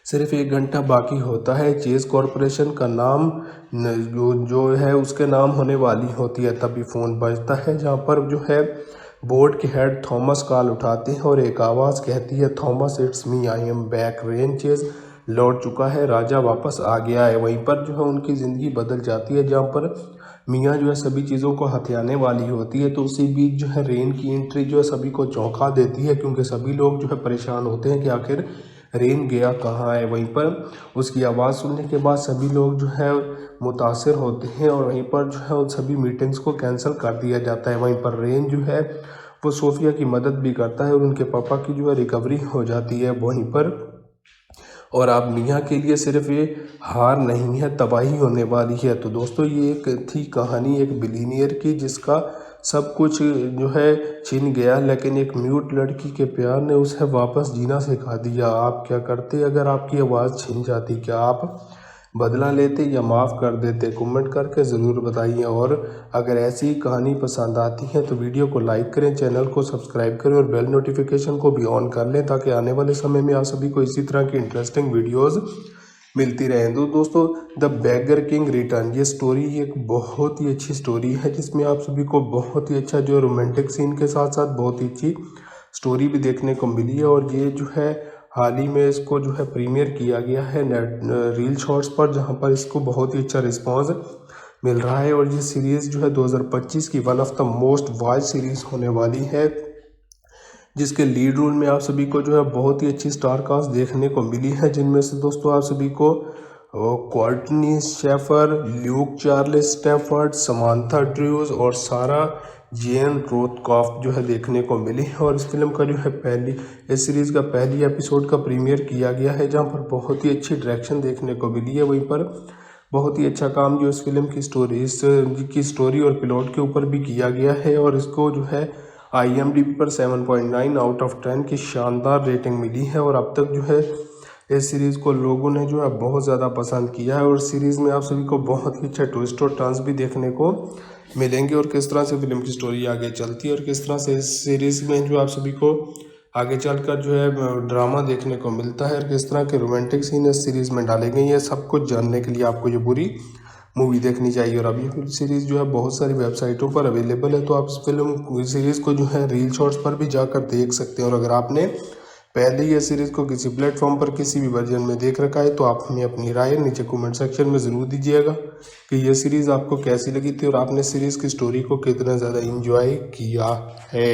सिर्फ 1 घंटा बाकी होता है। चेज़ कॉरपोरेशन का नाम जो है उसके नाम होने वाली होती है। तभी फ़ोन बजता है जहाँ पर जो है बोर्ड के हेड थॉमस कॉल उठाते हैं और एक आवाज़ कहती है Thomas it's me, I am back. Rain Chase लौट चुका है, राजा वापस आ गया है। वहीं पर जो है उनकी ज़िंदगी बदल जाती है जहाँ पर मियाँ जो है सभी चीज़ों को हथियाने वाली होती है। तो उसी बीच जो है रेन की एंट्री जो है सभी को चौंका देती है क्योंकि सभी लोग जो है परेशान होते हैं कि आखिर रेन गया कहाँ है। वहीं पर उसकी आवाज़ सुनने के बाद सभी लोग जो है मुतासिर होते हैं और वहीं पर जो है उन सभी मीटिंग्स को कैंसिल कर दिया जाता है। वहीं पर रेन जो है वो सोफिया की मदद भी करता है और उनके पापा की जो है रिकवरी हो जाती है वहीं पर। और आप मियाँ के लिए सिर्फ ये हार नहीं है, तबाही होने वाली है। तो दोस्तों ये एक थी कहानी एक बिलीनियर की जिसका सब कुछ जो है छिन गया, लेकिन एक म्यूट लड़की के प्यार ने उसे वापस जीना सिखा दिया। आप क्या करते अगर आपकी आवाज़ छिन जाती? क्या आप बदला लेते या माफ़ कर देते? कमेंट करके ज़रूर बताइए। और अगर ऐसी कहानी पसंद आती है तो वीडियो को लाइक करें, चैनल को सब्सक्राइब करें और बेल नोटिफिकेशन को भी ऑन कर लें ताकि आने वाले समय में आप सभी को इसी तरह की इंटरेस्टिंग वीडियोज़ मिलती रहें। तो दोस्तों द बैगर किंग रिटर्न ये स्टोरी एक बहुत ही अच्छी स्टोरी है जिसमें आप सभी को बहुत ही अच्छा जो रोमांटिक सीन के साथ साथ बहुत ही अच्छी स्टोरी भी देखने को मिली है। और ये जो है हाल ही में इसको जो है प्रीमियर किया गया है नेट रील शॉर्ट्स पर, जहाँ पर इसको बहुत ही अच्छा रिस्पॉन्स मिल रहा है। और ये सीरीज़ जो है 2025 की one of the most watch series होने वाली है, जिसके लीड रोल में आप सभी को जो है बहुत ही अच्छी स्टार कास्ट देखने को मिली है, जिनमें से दोस्तों आप सभी को Courtney Shafer, Luke Charles Stafford, Samantha Drews और सारा जेन रोथकॉफ जो है देखने को मिली है। और इस फिल्म का जो है इस सीरीज़ का पहली एपिसोड का प्रीमियर किया गया है जहां पर बहुत ही अच्छी डायरेक्शन देखने को मिली है। वहीं पर बहुत ही अच्छा काम जो इस फिल्म की स्टोरी और प्लॉट के ऊपर भी किया गया है। और इसको जो है IMDb पर 7.9 आउट ऑफ 10 की शानदार रेटिंग मिली है। और अब तक जो है इस सीरीज़ को लोगों ने जो है बहुत ज़्यादा पसंद किया है। और सीरीज़ में आप सभी को बहुत ही अच्छा ट्विस्ट और टर्न्स भी देखने को मिलेंगे और किस तरह से फिल्म की स्टोरी आगे चलती है और किस तरह से इस सीरीज़ में जो आप सभी को आगे चलकर जो है ड्रामा देखने को मिलता है और किस तरह के रोमांटिक सीन इस सीरीज़ में डाले गए हैं, सब कुछ जानने के लिए आपको ये पूरी मूवी देखनी चाहिए। और अभी फिल्म सीरीज़ जो है बहुत सारी वेबसाइटों पर अवेलेबल है, तो आप इस फिल्म सीरीज़ को जो है रील शॉर्ट्स पर भी जाकर देख सकते हैं। और अगर आपने पहले ही ये सीरीज़ को किसी प्लेटफॉर्म पर किसी भी वर्जन में देख रखा है तो आप हमें अपनी राय नीचे कमेंट सेक्शन में ज़रूर दीजिएगा कि ये सीरीज़ आपको कैसी लगी थी और आपने सीरीज़ की स्टोरी को कितना ज़्यादा इंजॉय किया है।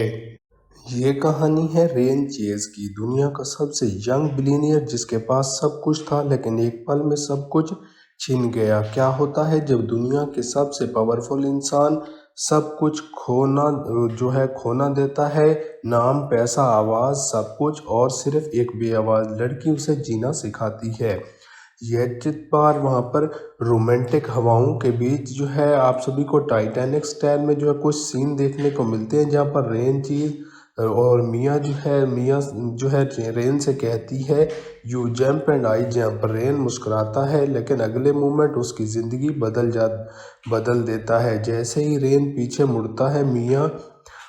ये कहानी है रेन चेज़ की, दुनिया का सबसे यंग बिलियनियर जिसके पास सब कुछ था लेकिन एक पल में सब कुछ छिन गया। क्या होता है जब दुनिया के सबसे पावरफुल इंसान सब कुछ खोना देता है? नाम, पैसा, आवाज़, सब कुछ, और सिर्फ एक बेआवाज़ लड़की उसे जीना सिखाती है। यह चित बार वहाँ पर रोमांटिक हवाओं के बीच जो है आप सभी को टाइटैनिक स्टाइल में जो है कुछ सीन देखने को मिलते हैं, जहाँ पर रेन चीज़ और मियाँ जो है रेन से कहती है you jump and I jump. Rain मुस्कुराता है लेकिन अगले मोमेंट उसकी ज़िंदगी बदल देता है। जैसे ही रेन पीछे मुड़ता है, मियाँ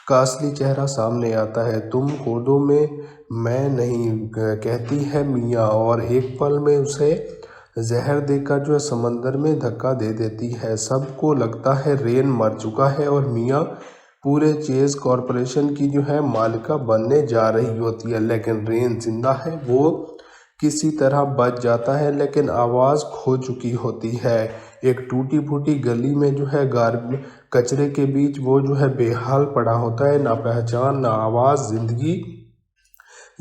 का असली चेहरा सामने आता है। तुम कूदो में, मैं नहीं, कहती है मियाँ, और एक पल में उसे जहर देकर जो है समंदर में धक्का दे देती है। सबको लगता है रेन मर चुका है और मियाँ पूरे चेज कॉरपोरेशन की जो है मालिका बनने जा रही होती है, लेकिन रेन जिंदा है। वो किसी तरह बच जाता है लेकिन आवाज़ खो चुकी होती है। एक टूटी फूटी गली में जो है कचरे के बीच वो जो है बेहाल पड़ा होता है, ना पहचान, ना आवाज़, जिंदगी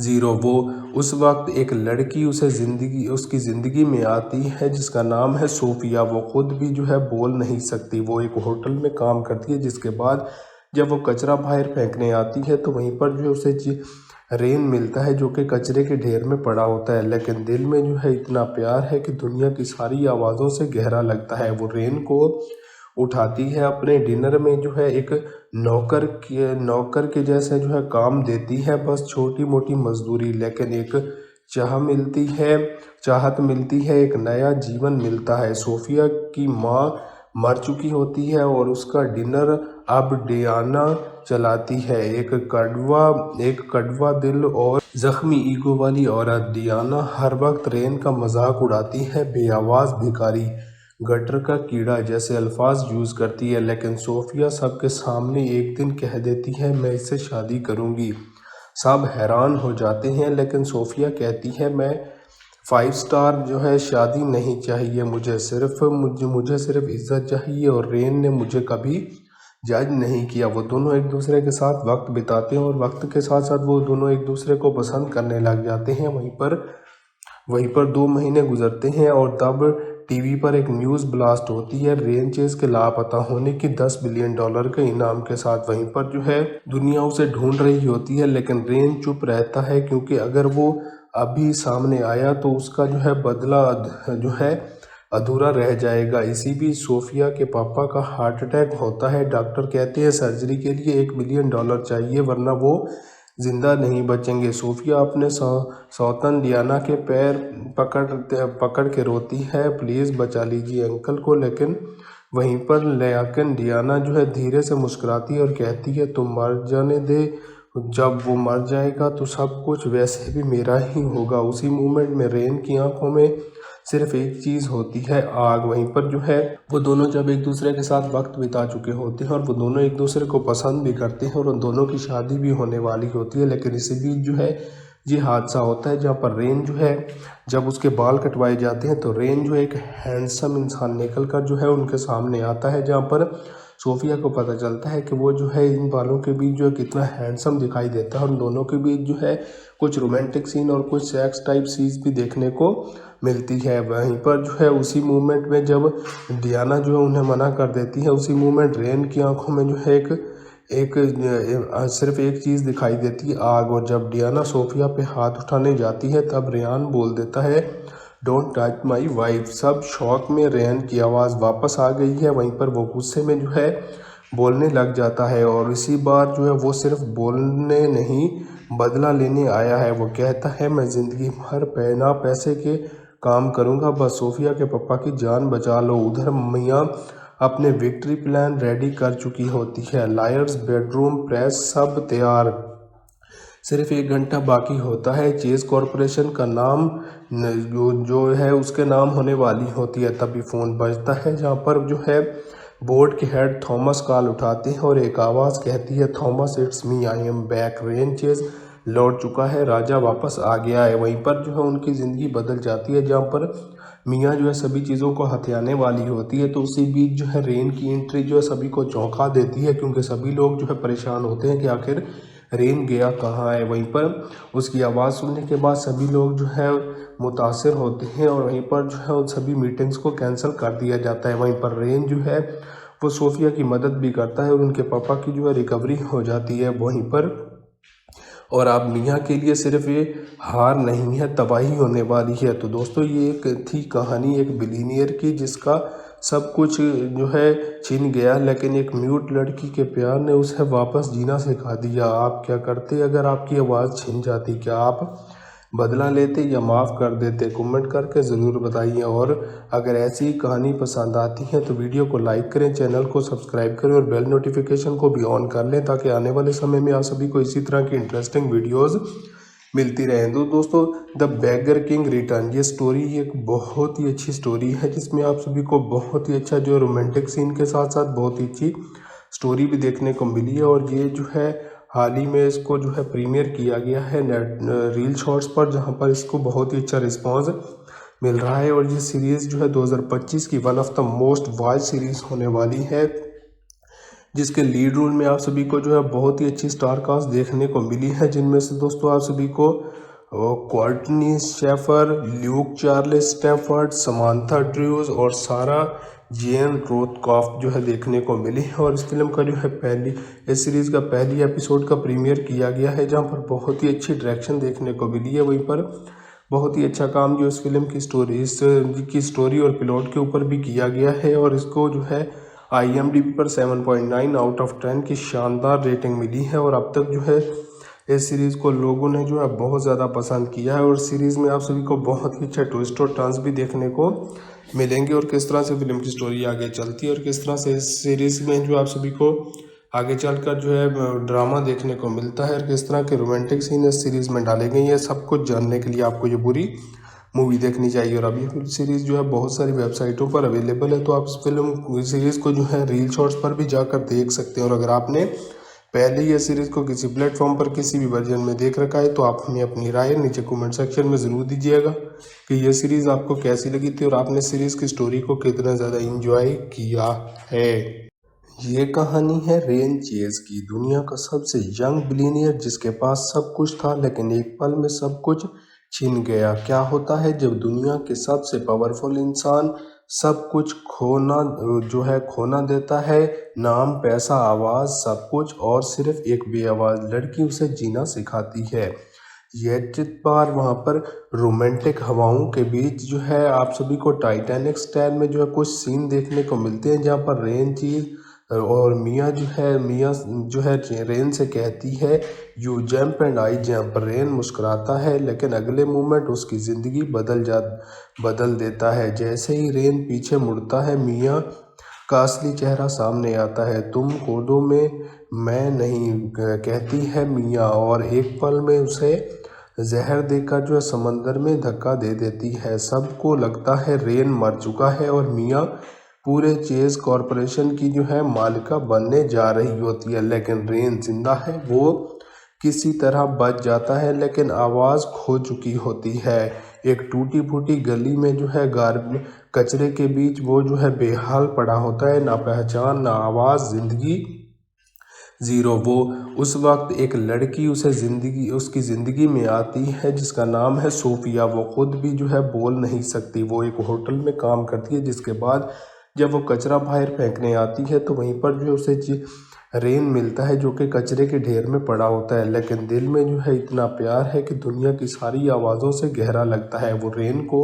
ज़ीरो। वो उस वक्त एक लड़की उसकी ज़िंदगी में आती है जिसका नाम है सोफिया। वो खुद भी जो है बोल नहीं सकती। वो एक होटल में काम करती है, जिसके बाद जब वो कचरा बाहर फेंकने आती है तो वहीं पर जो है उसे रेन मिलता है, जो कि कचरे के ढेर में पड़ा होता है, लेकिन दिल में जो है इतना प्यार है कि दुनिया की सारी आवाज़ों से गहरा लगता है। वो रेन को उठाती है, अपने डिनर में जो है एक नौकर के जैसे जो है काम देती है, बस छोटी मोटी मजदूरी, लेकिन एक चाहत मिलती है, एक नया जीवन मिलता है। सोफिया की माँ मर चुकी होती है और उसका डिनर अब डियाना चलाती है, एक कड़वा दिल और जख्मी ईगो वाली औरत। डियाना हर वक्त रेन का मजाक उड़ाती है, बेआवाज़ भिखारी, गटर का कीड़ा जैसे अल्फाज यूज़ करती है, लेकिन सोफिया सबके सामने एक दिन कह देती है मैं इससे शादी करूँगी। सब हैरान हो जाते हैं, लेकिन सोफिया कहती है मैं 5 स्टार जो है शादी नहीं चाहिए, मुझे सिर्फ इज्जत चाहिए। और रेन ने मुझे कभी जज नहीं किया। वो दोनों एक दूसरे के साथ वक्त बिताते हैं और वक्त के साथ साथ वो दोनों एक दूसरे को पसंद करने लग जाते हैं। वहीं पर 2 महीने गुजरते हैं और तब टीवी पर एक न्यूज़ ब्लास्ट होती है रेन चेज के लापता होने की, $10 बिलियन के इनाम के साथ। वहीं पर जो है दुनिया उसे ढूंढ रही होती है, लेकिन रेन चुप रहता है, क्योंकि अगर वो अभी सामने आया तो उसका जो है बदला जो है अधूरा रह जाएगा। इसी बीच सोफिया के पापा का हार्ट अटैक होता है। डॉक्टर कहते हैं सर्जरी के लिए $1 मिलियन चाहिए, वरना वो जिंदा नहीं बचेंगे। सोफिया अपने सौतन डियाना के पैर पकड़ के रोती है, प्लीज़ बचा लीजिए अंकल को। लेकिन डियाना जो है धीरे से मुस्कुराती है और कहती है तुम मर जाने दे, जब वो मर जाएगा तो सब कुछ वैसे भी मेरा ही होगा। उसी मोमेंट में रेन की आंखों में सिर्फ एक चीज़ होती है, आग। वहीं पर जो है वो दोनों जब एक दूसरे के साथ वक्त बिता चुके होते हैं और वो दोनों एक दूसरे को पसंद भी करते हैं और उन दोनों की शादी भी होने वाली होती है, लेकिन इसी बीच जो है ये हादसा होता है, जहाँ पर रेन जो है जब उसके बाल कटवाए जाते हैं तो रेन जो एक हैंडसम इंसान निकल कर जो है उनके सामने आता है, जहाँ पर सोफिया को पता चलता है कि वो जो है इन बालों के बीच जो है कितना हैंडसम दिखाई देता है। उन दोनों के बीच जो है कुछ रोमांटिक सीन और कुछ सेक्स टाइप सीन्स भी देखने को मिलती है। वहीं पर जो है उसी मोमेंट में जब डियाना जो है उन्हें मना कर देती है, उसी मोमेंट रेन की आंखों में जो है सिर्फ एक चीज़ दिखाई देती है, आग। और जब डियाना सोफिया पे हाथ उठाने जाती है तब रेयान बोल देता है डोंट टच माई वाइफ। सब शौक में रेयान की आवाज़ वापस आ गई है। वहीं पर वो गुस्से में जो है बोलने लग जाता है और इसी बार जो है वो सिर्फ बोलने नहीं बदला लेने आया है। वो कहता है मैं ज़िंदगी भर बिना पैसे के काम करूँगा, बस सोफिया के पापा की जान बचा लो। उधर मियाँ अपने विक्ट्री प्लान रेडी कर चुकी होती है, लायर्स, बेडरूम, प्रेस सब तैयार। सिर्फ 1 घंटा बाकी होता है, चेज़ कॉरपोरेशन का नाम जो है उसके नाम होने वाली होती है। तभी फ़ोन बजता है, जहाँ पर जो है बोर्ड के हेड थॉमस कॉल उठाते हैं और एक आवाज़ कहती है Thomas it's me, I am back. Rain Chase लौट चुका है, राजा वापस आ गया है। वहीं पर जो है उनकी ज़िंदगी बदल जाती है, जहाँ पर मियाँ जो है सभी चीज़ों को हथियाने वाली होती है। तो उसी बीच जो है रेन की एंट्री जो है सभी को चौंका देती है, क्योंकि सभी लोग जो है परेशान होते हैं कि आखिर रेन गया कहाँ है। वहीं पर उसकी आवाज़ सुनने के बाद सभी लोग जो है मुतासिर होते हैं और वहीं पर जो है उन सभी मीटिंग्स को कैंसिल कर दिया जाता है। वहीं पर रेन जो है वो सोफिया की मदद भी करता है और उनके पापा की जो है रिकवरी हो जाती है वहीं पर। और अब मियाँ के लिए सिर्फ ये हार नहीं है, तबाही होने वाली है। तो दोस्तों ये एक थी कहानी एक बिलीनियर की जिसका सब कुछ जो है छिन गया, लेकिन एक म्यूट लड़की के प्यार ने उसे वापस जीना सिखा दिया। आप क्या करते अगर आपकी आवाज़ छिन जाती? क्या आप बदला लेते या माफ़ कर देते? कमेंट करके ज़रूर बताइए। और अगर ऐसी ही कहानी पसंद आती है तो वीडियो को लाइक करें, चैनल को सब्सक्राइब करें और बेल नोटिफिकेशन को भी ऑन कर लें ताकि आने वाले समय में आप सभी को इसी तरह की इंटरेस्टिंग वीडियोज़ मिलती रहें। तो दोस्तों द बेगर किंग रिटर्न ये स्टोरी एक बहुत ही अच्छी स्टोरी है जिसमें आप सभी को बहुत ही अच्छा जो रोमांटिक सीन के साथ साथ बहुत ही अच्छी स्टोरी भी देखने को मिली है। और ये जो है हाल ही में इसको जो है प्रीमियर किया गया है नेट रील शॉर्ट्स पर, जहां पर इसको बहुत ही अच्छा रिस्पांस मिल रहा है। और ये सीरीज़ जो है 2025 की one of the most watch series होने वाली है, जिसके लीड रोल में आप सभी को जो है बहुत ही अच्छी स्टार कास्ट देखने को मिली है, जिनमें से दोस्तों आप सभी को Courtney Shafer, Luke Charles Stafford, Samantha Drews और सारा जेन रोथकॉफ जो है देखने को मिली है। और इस फिल्म का जो है इस सीरीज़ का पहली एपिसोड का प्रीमियर किया गया है, जहां पर बहुत ही अच्छी डायरेक्शन देखने को मिली है। वहीं पर बहुत ही अच्छा काम जो इस फिल्म की स्टोरी और प्लॉट के ऊपर भी किया गया है। और इसको जो है IMDb पर 7.9 आउट ऑफ 10 की शानदार रेटिंग मिली है। और अब तक जो है इस सीरीज़ को लोगों ने जो है बहुत ज़्यादा पसंद किया है। और सीरीज़ में आप सभी को बहुत ही अच्छा ट्विस्ट और टर्न्स भी देखने को मिलेंगे और किस तरह से फिल्म की स्टोरी आगे चलती है और किस तरह से इस सीरीज़ में जो आप सभी को आगे चलकर जो है ड्रामा देखने को मिलता है और किस तरह के रोमांटिक सीन इस सीरीज़ में डाले गए हैं। सब कुछ जानने के लिए आपको ये पूरी मूवी देखनी चाहिए। और अभी फिल्म सीरीज़ जो है बहुत सारी वेबसाइटों पर अवेलेबल है, तो आप इस फिल्म सीरीज़ को जो है रील शॉर्ट्स पर भी जाकर देख सकते हैं। और अगर आपने पहले ये सीरीज़ को किसी प्लेटफॉर्म पर किसी भी वर्जन में देख रखा है तो आप हमें अपनी राय नीचे कमेंट सेक्शन में ज़रूर दीजिएगा कि ये सीरीज़ आपको कैसी लगी थी और आपने सीरीज़ की स्टोरी को कितना ज़्यादा इंजॉय किया है। ये कहानी है रेन चेज की, दुनिया का सबसे यंग बिलियनियर जिसके पास सब कुछ था लेकिन एक पल में सब कुछ छिन गया। क्या होता है जब दुनिया के सबसे पावरफुल इंसान सब कुछ खोना देता है? नाम, पैसा, आवाज़, सब कुछ, और सिर्फ एक बेआवाज़ लड़की उसे जीना सिखाती है। यह बार वहाँ पर रोमांटिक हवाओं के बीच जो है आप सभी को टाइटैनिक स्टाइल में जो है कुछ सीन देखने को मिलते हैं, जहाँ पर रेन चीज और मियाँ जो है रेन से कहती है you jump and I jump. Rain मुस्कुराता है लेकिन अगले मोमेंट उसकी ज़िंदगी बदल देता है। जैसे ही रेन पीछे मुड़ता है मियाँ का असली चेहरा सामने आता है। तुम कूदो में, मैं नहीं, कहती है मियाँ, और एक पल में उसे जहर देकर जो है समंदर में धक्का दे देती है। सबको लगता है रेन मर चुका है और मियाँ पूरे चेज कॉरपोरेशन की जो है मालिका बनने जा रही होती है, लेकिन रेन जिंदा है। वो किसी तरह बच जाता है लेकिन आवाज़ खो चुकी होती है। एक टूटी फूटी गली में जो है कचरे के बीच वो जो है बेहाल पड़ा होता है, ना पहचान, ना आवाज़, ज़िंदगी ज़ीरो। वो उस वक्त एक लड़की उसकी ज़िंदगी में आती है जिसका नाम है सोफिया। वो खुद भी जो है बोल नहीं सकती। वो एक होटल में काम करती है, जिसके बाद जब वो कचरा बाहर फेंकने आती है तो वहीं पर जो है उसे रेन मिलता है जो कि कचरे के ढेर में पड़ा होता है, लेकिन दिल में जो है इतना प्यार है कि दुनिया की सारी आवाज़ों से गहरा लगता है। वो रेन को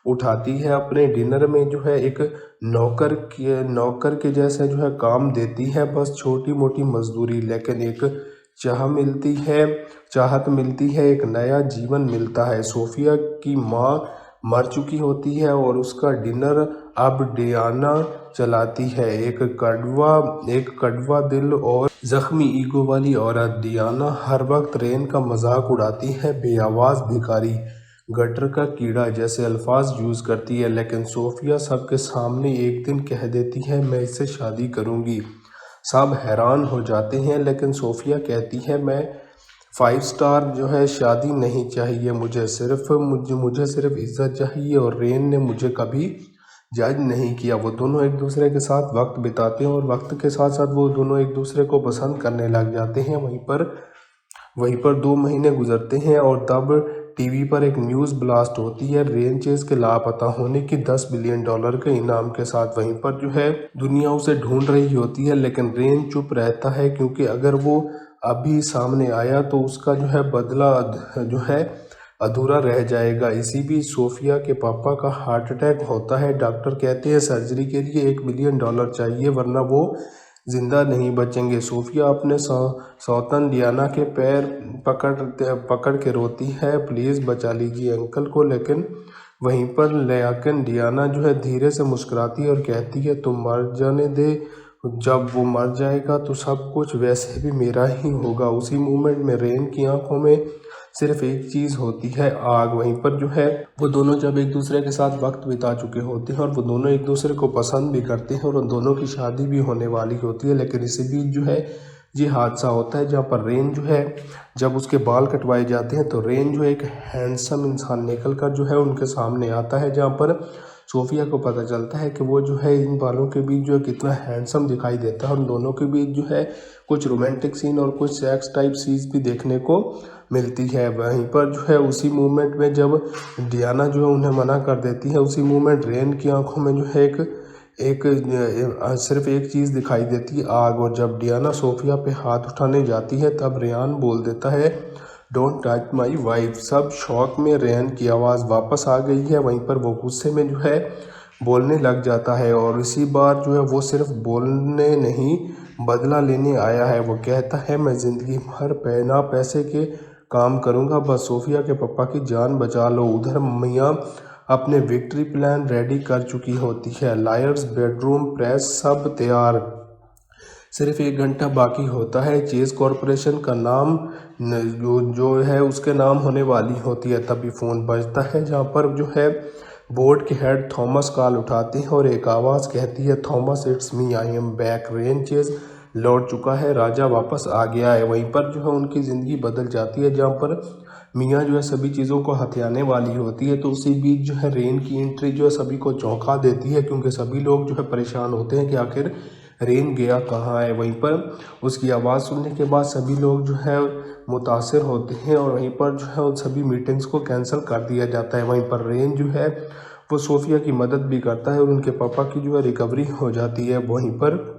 उठाती है, अपने डिनर में जो है एक नौकर के जैसा जो है काम देती है, बस छोटी मोटी मजदूरी, लेकिन एक चाहत मिलती है, एक नया जीवन मिलता है। सोफिया की माँ मर चुकी होती है और उसका डिनर अब डियाना चलाती है, एक कड़वा दिल और जख्मी ईगो वाली औरत। डियाना हर वक्त रेन का मजाक उड़ाती है, बेआवाज़ भिखारी, गटर का कीड़ा जैसे अल्फाज यूज़ करती है, लेकिन सोफिया सबके सामने एक दिन कह देती है मैं इससे शादी करूँगी। सब हैरान हो जाते हैं लेकिन सोफिया कहती है मैं 5 स्टार जो है शादी नहीं चाहिए, मुझे सिर्फ इज्जत चाहिए। और रेन ने मुझे कभी जज नहीं किया। वो दोनों एक दूसरे के साथ वक्त बिताते हैं और वक्त के साथ साथ वो दोनों एक दूसरे को पसंद करने लग जाते हैं। वहीं पर वहीं पर 2 महीने गुजरते हैं और तब टीवी पर एक न्यूज़ ब्लास्ट होती है रेन चेज के लापता होने की $10 बिलियन के इनाम के साथ। वहीं पर जो है दुनिया उसे ढूंढ रही होती है, लेकिन रेन चुप रहता है क्योंकि अगर वो अभी सामने आया तो उसका जो है बदला जो है अधूरा रह जाएगा। इसी बीच सोफिया के पापा का हार्ट अटैक होता है। डॉक्टर कहते हैं सर्जरी के लिए $1 बिलियन चाहिए वरना वो जिंदा नहीं बचेंगे। सोफिया अपने सौतन डियाना के पैर पकड़ के रोती है, प्लीज़ बचा लीजिए अंकल को। लेकिन वहीं पर लेकिन डियाना जो है धीरे से मुस्कुराती है और कहती है तुम मर जाने दे, जब वो मर जाएगा तो सब कुछ वैसे भी मेरा ही होगा। उसी मोमेंट में रेन की आंखों में सिर्फ एक चीज़ होती है, आग। वहीं पर जो है वो दोनों जब एक दूसरे के साथ वक्त बिता चुके होते हैं और वो दोनों एक दूसरे को पसंद भी करते हैं और उन दोनों की शादी भी होने वाली होती है, लेकिन इसी बीच जो है ये हादसा होता है जहाँ पर रेन जो है जब उसके बाल कटवाए जाते हैं तो रेन जो है एक हैंडसम इंसान निकल कर जो है उनके सामने आता है, जहाँ पर सोफिया को पता चलता है कि वो जो है इन बालों के बीच जो है कितना हैंडसम दिखाई देता है। उन दोनों के बीच जो है कुछ रोमांटिक सीन और कुछ सेक्स टाइप सीन्स भी देखने को मिलती है। वहीं पर जो है उसी मोमेंट में जब डियाना जो है उन्हें मना कर देती है, उसी मोमेंट रेन की आंखों में जो है सिर्फ एक चीज़ दिखाई देती है, आग। और जब डियाना सोफिया पे हाथ उठाने जाती है तब रेयान बोल देता है डोंट टच माई वाइफ। सब शौक में रेयान की आवाज़ वापस आ गई है। वहीं पर वो गुस्से में जो है बोलने लग जाता है और इसी बार जो है वो सिर्फ बोलने नहीं बदला लेने आया है। वो कहता है मैं ज़िंदगी भर बिना पैसे के काम करूँगा, बस सोफिया के पापा की जान बचा लो। उधर मियाँ अपने विक्ट्री प्लान रेडी कर चुकी होती है, लायर्स बेडरूम प्रेस सब तैयार, सिर्फ 1 घंटा बाकी होता है। चेज कॉरपोरेशन का नाम जो है उसके नाम होने वाली होती है। तभी फ़ोन बजता है जहाँ पर जो है बोर्ड के हेड थॉमस कॉल उठाते हैं और एक आवाज़ कहती है Thomas it's me I am back. Rain chase लौट चुका है, राजा वापस आ गया है। वहीं पर जो है उनकी ज़िंदगी बदल जाती है जहाँ पर मियाँ जो है सभी चीज़ों को हथियाने वाली होती है। तो उसी बीच जो है रेन की एंट्री जो है सभी को चौंका देती है क्योंकि सभी लोग जो है परेशान होते हैं कि आखिर रेन गया कहाँ है। वहीं पर उसकी आवाज़ सुनने के बाद सभी लोग जो है मुतासिर होते हैं और वहीं पर जो है उन सभी मीटिंग्स को कैंसिल कर दिया जाता है। वहीं पर रेन जो है वो सोफिया की मदद भी करता है और उनके पापा की जो है रिकवरी हो जाती है वहीं पर।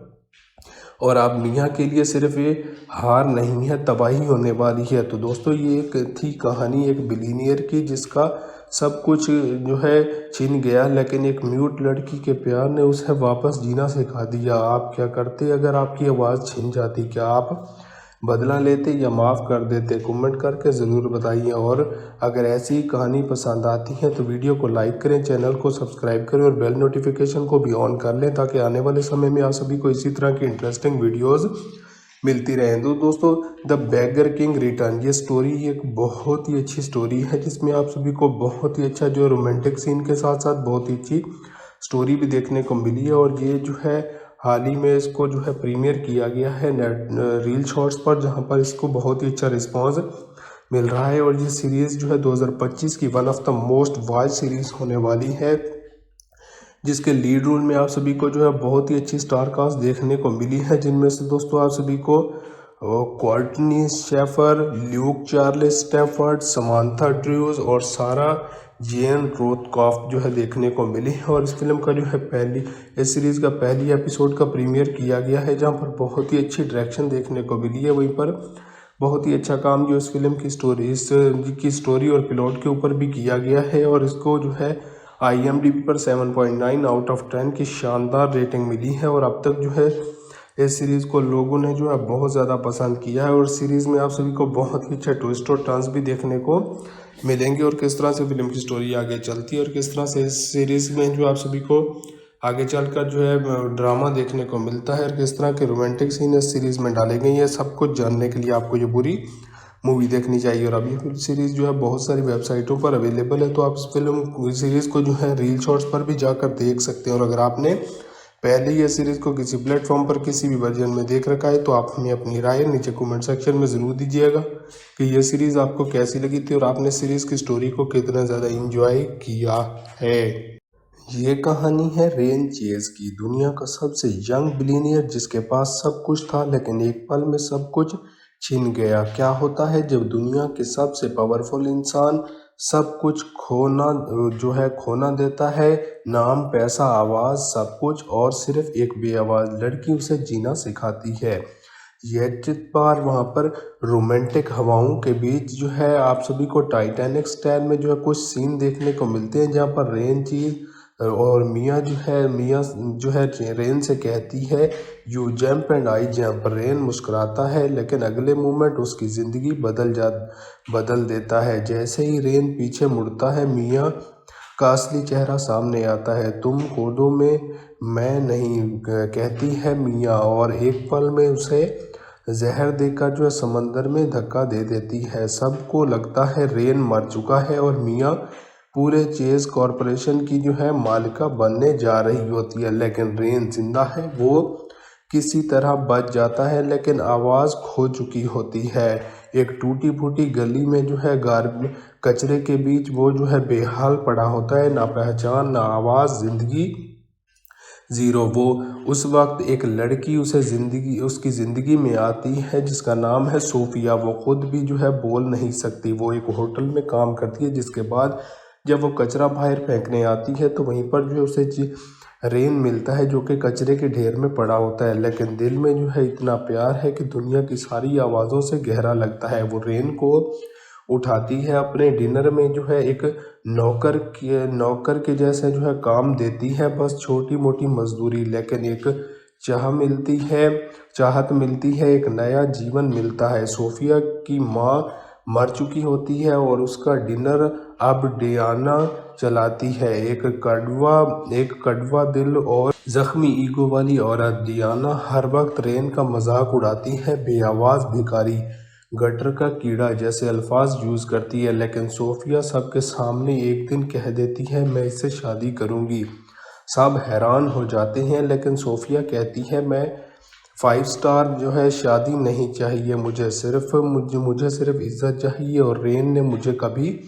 और अब मियाँ के लिए सिर्फ ये हार नहीं है, तबाही होने वाली है। तो दोस्तों ये एक थी कहानी एक बिलीनियर की जिसका सब कुछ जो है छिन गया, लेकिन एक म्यूट लड़की के प्यार ने उसे वापस जीना सिखा दिया। आप क्या करते अगर आपकी आवाज़ छिन जाती? क्या आप बदला लेते या माफ़ कर देते? कमेंट करके ज़रूर बताइए। और अगर ऐसी ही कहानी पसंद आती है तो वीडियो को लाइक करें, चैनल को सब्सक्राइब करें और बेल नोटिफिकेशन को भी ऑन कर लें ताकि आने वाले समय में आप सभी को इसी तरह की इंटरेस्टिंग वीडियोज़ मिलती रहें। तो दोस्तों द बेगर किंग रिटर्न ये स्टोरी एक बहुत ही अच्छी स्टोरी है जिसमें आप सभी को बहुत ही अच्छा जो रोमांटिक सीन के साथ साथ बहुत ही अच्छी स्टोरी भी देखने को मिली है। और ये जो है हाल ही में इसको जो है प्रीमियर किया गया है नेट रील शॉर्ट्स पर, जहां पर इसको बहुत ही अच्छा रिस्पांस मिल रहा है। और ये सीरीज़ जो है 2025 की one of the most watch series होने वाली है, जिसके लीड रोल में आप सभी को जो है बहुत ही अच्छी स्टार कास्ट देखने को मिली है, जिनमें से दोस्तों आप सभी को Courtney Shafer, Luke Charles Stafford, Samantha Drews और सारा जेन रोथकॉफ जो है देखने को मिली है। और इस फिल्म का जो है इस सीरीज़ का पहली एपिसोड का प्रीमियर किया गया है जहां पर बहुत ही अच्छी डायरेक्शन देखने को मिली है। वहीं पर बहुत ही अच्छा काम जो इस फिल्म की स्टोरी और प्लॉट के ऊपर भी किया गया है। और इसको जो है IMDb पर 7.9 आउट ऑफ 10 की शानदार रेटिंग मिली है। और अब तक जो है इस सीरीज़ को लोगों ने जो है बहुत ज़्यादा पसंद किया है। और सीरीज़ में आप सभी को बहुत ही अच्छा ट्विस्ट और टर्न्स भी देखने को मिलेंगे और किस तरह से फिल्म की स्टोरी आगे चलती है और किस तरह से इस सीरीज़ में जो आप सभी को आगे चलकर जो है ड्रामा देखने को मिलता है और किस तरह के रोमांटिक सीन इस सीरीज़ में डाले गए हैं, सब कुछ जानने के लिए आपको ये पूरी मूवी देखनी चाहिए। और अभी फिल्म सीरीज़ जो है बहुत सारी वेबसाइटों पर अवेलेबल है, तो आप इस फिल्म सीरीज़ को जो है रील शॉर्ट्स पर भी जाकर देख सकते हैं। और अगर आपने पहले ही ये सीरीज़ को किसी प्लेटफॉर्म पर किसी भी वर्जन में देख रखा है तो आप हमें अपनी राय नीचे कमेंट सेक्शन में ज़रूर दीजिएगा कि ये सीरीज़ आपको कैसी लगी थी और आपने सीरीज़ की स्टोरी को कितना ज़्यादा इंजॉय किया है। ये कहानी है रेन चेज की, दुनिया का सबसे यंग बिलियनियर जिसके पास सब कुछ था लेकिन एक पल में सब कुछ छिन गया। क्या होता है जब दुनिया के सबसे पावरफुल इंसान सब कुछ खोना देता है? नाम, पैसा, आवाज़, सब कुछ, और सिर्फ एक बेआवाज़ लड़की उसे जीना सिखाती है। यह चित बार वहाँ पर रोमांटिक हवाओं के बीच आप सभी को टाइटैनिक स्टाइल में कुछ सीन देखने को मिलते हैं, जहाँ पर रेन चीज़ और मियाँ रेन से कहती है you jump and I jump. Rain मुस्कुराता है लेकिन अगले मोमेंट उसकी ज़िंदगी बदल देता है। जैसे ही रेन पीछे मुड़ता है, मियाँ का असली चेहरा सामने आता है। तुम कूदो में, मैं नहीं, कहती है मियाँ, और एक पल में उसे जहर देकर समंदर में धक्का दे देती है। सबको लगता है रेन मर चुका है और मियाँ पूरे चेज कॉरपोरेशन की मालिका बनने जा रही होती है, लेकिन रेन जिंदा है। वो किसी तरह बच जाता है लेकिन आवाज़ खो चुकी होती है। एक टूटी फूटी गली में कचरे के बीच वो बेहाल पड़ा होता है, ना पहचान, ना आवाज़, जिंदगी ज़ीरो। वो उस वक्त एक लड़की उसकी ज़िंदगी में आती है जिसका नाम है सोफिया। वो खुद भी बोल नहीं सकती। वो एक होटल में काम करती है, जिसके बाद जब वो कचरा बाहर फेंकने आती है तो वहीं पर उसे रेन मिलता है, जो कि कचरे के ढेर में पड़ा होता है, लेकिन दिल में इतना प्यार है कि दुनिया की सारी आवाज़ों से गहरा लगता है। वो रेन को उठाती है, अपने डिनर में एक नौकर के जैसे काम देती है, बस छोटी मोटी मजदूरी, लेकिन एक चाहत मिलती है, एक नया जीवन मिलता है। सोफिया की माँ मर चुकी होती है और उसका डिनर अब डियाना चलाती है, एक कड़वा दिल और जख्मी ईगो वाली औरत। डियाना हर वक्त रेन का मजाक उड़ाती है, बेआवाज़ भिखारी, गटर का कीड़ा जैसे अल्फाज यूज़ करती है, लेकिन सोफिया सबके सामने एक दिन कह देती है मैं इससे शादी करूँगी। सब हैरान हो जाते हैं, लेकिन सोफिया कहती है मैं 5 स्टार शादी नहीं चाहिए, मुझे सिर्फ इज्जत चाहिए, और रेन ने मुझे कभी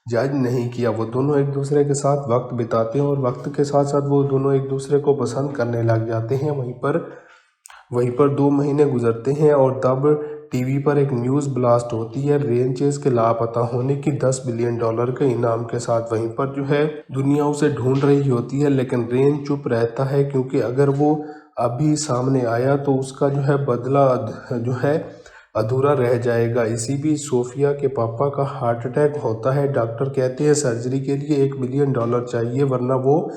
जज नहीं किया। वो दोनों एक दूसरे के साथ वक्त बिताते हैं और वक्त के साथ साथ वो दोनों एक दूसरे को पसंद करने लग जाते हैं। वहीं पर 2 महीने गुजरते हैं और तब टीवी पर एक न्यूज़ ब्लास्ट होती है रेन चेज के लापता होने की, $10 बिलियन के इनाम के साथ। वहीं पर दुनिया उसे ढूंढ रही होती है, लेकिन रेन चुप रहता है, क्योंकि अगर वो अभी सामने आया तो उसका बदला अधूरा रह जाएगा। इसी बीच सोफिया के पापा का हार्ट अटैक होता है। डॉक्टर कहते हैं सर्जरी के लिए $1 मिलियन चाहिए, वरना वो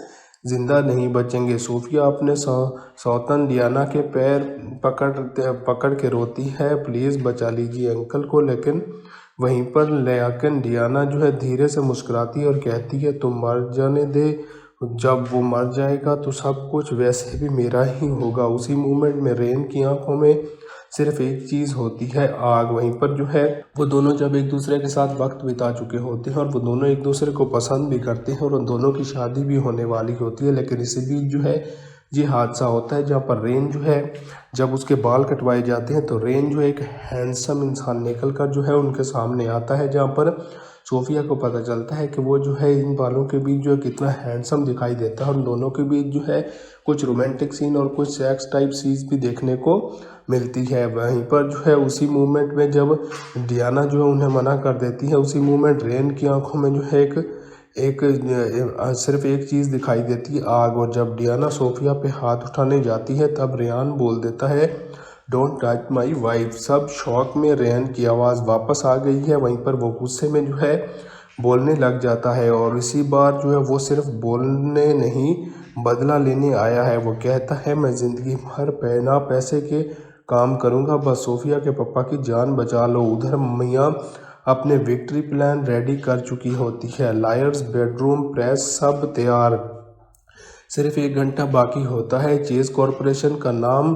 जिंदा नहीं बचेंगे। सोफिया अपने सौतन डियाना के पैर पकड़ के रोती है, प्लीज़ बचा लीजिए अंकल को। लेकिन वहीं पर लेकिन डियाना धीरे से मुस्कुराती है और कहती है तुम मर जाने दे, जब वो मर जाएगा तो सब कुछ वैसे भी मेरा ही होगा। उसी मोमेंट में रेन की आंखों में सिर्फ एक चीज़ होती है, आग। वहीं पर वो दोनों जब एक दूसरे के साथ वक्त बिता चुके होते हैं और वो दोनों एक दूसरे को पसंद भी करते हैं और उन दोनों की शादी भी होने वाली होती है, लेकिन इसी बीच ये हादसा होता है, जहाँ पर रेन जब उसके बाल कटवाए जाते हैं तो रेन एक हैंडसम इंसान निकल कर उनके सामने आता है, जहाँ पर सोफिया को पता चलता है कि वो इन बालों के बीच कितना हैंडसम दिखाई देता है। और उन दोनों के बीच कुछ रोमांटिक सीन और कुछ सेक्स टाइप सीन्स भी देखने को मिलती है। वहीं पर उसी मोमेंट में जब डियाना उन्हें मना कर देती है, उसी मोमेंट रेन की आंखों में सिर्फ एक चीज़ दिखाई देती है, आग। और जब डियाना सोफिया पे हाथ उठाने जाती है तब रेयान बोल देता है डोंट टच माई वाइफ। सब शौक में रेयान की आवाज़ वापस आ गई है। वहीं पर वो गुस्से में बोलने लग जाता है, और इसी बार वो सिर्फ बोलने नहीं बदला लेने आया है। वो कहता है मैं ज़िंदगी भर बिना पैसे के काम करूँगा, बस सोफिया के पापा की जान बचा लो। उधर मियाँ अपने विक्ट्री प्लान रेडी कर चुकी होती है, लायर्स, बेडरूम, प्रेस सब तैयार, सिर्फ 1 घंटा बाकी होता है। चेज कॉरपोरेशन का नाम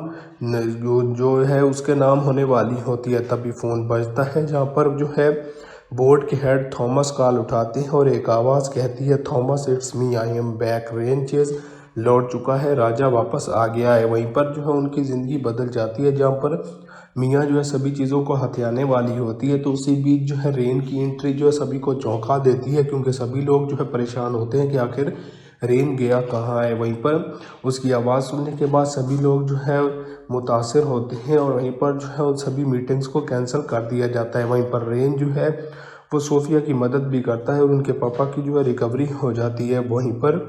उसके नाम होने वाली होती है। तभी फ़ोन बजता है, जहाँ पर बोर्ड के हेड थॉमस कॉल उठाते हैं और एक आवाज़ कहती है Thomas it's me, I am back. Rain chase लौट चुका है, राजा वापस आ गया है। वहीं पर उनकी ज़िंदगी बदल जाती है, जहाँ पर मियाँ सभी चीज़ों को हथियाने वाली होती है। तो उसी बीच रेन की एंट्री सभी को चौंका देती है, क्योंकि सभी लोग परेशान होते हैं कि आखिर रेन गया कहाँ है। वहीं पर उसकी आवाज़ सुनने के बाद सभी लोग जो है मुतासिर होते हैं और वहीं पर जो है उन सभी मीटिंग्स को कैंसिल कर दिया जाता है। वहीं पर रेन जो है वो सोफिया की मदद भी करता है और उनके पापा की जो है रिकवरी हो जाती है वहीं पर।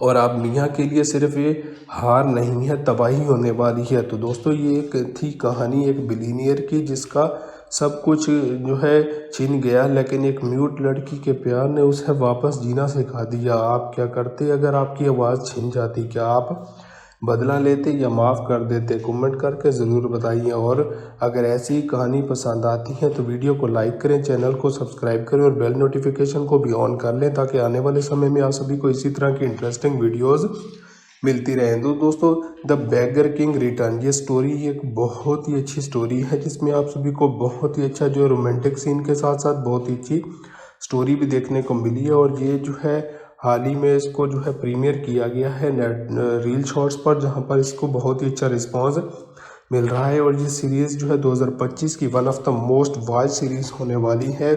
और अब मियाँ के लिए सिर्फ ये हार नहीं है, तबाही होने वाली है। तो दोस्तों ये एक थी कहानी एक बिलीनियर की जिसका सब कुछ जो है छिन गया, लेकिन एक म्यूट लड़की के प्यार ने उसे वापस जीना सिखा दिया। आप क्या करते अगर आपकी आवाज़ छिन जाती? क्या आप बदला लेते या माफ़ कर देते? कमेंट करके ज़रूर बताइए। और अगर ऐसी कहानी पसंद आती है तो वीडियो को लाइक करें, चैनल को सब्सक्राइब करें और बेल नोटिफिकेशन को भी ऑन कर लें ताकि आने वाले समय में आप सभी को इसी तरह की इंटरेस्टिंग वीडियोज़ मिलती रहें। तो दोस्तों द बेगर किंग रिटर्न ये स्टोरी एक बहुत ही अच्छी स्टोरी है जिसमें आप सभी को बहुत ही अच्छा जो रोमांटिक सीन के साथ साथ बहुत ही अच्छी स्टोरी भी देखने को मिली है। और ये जो है हाल ही में इसको जो है प्रीमियर किया गया है नेट रील शॉर्ट्स पर, जहां पर इसको बहुत ही अच्छा रिस्पांस मिल रहा है। और ये सीरीज़ जो है 2025 की one of the most watch series होने वाली है,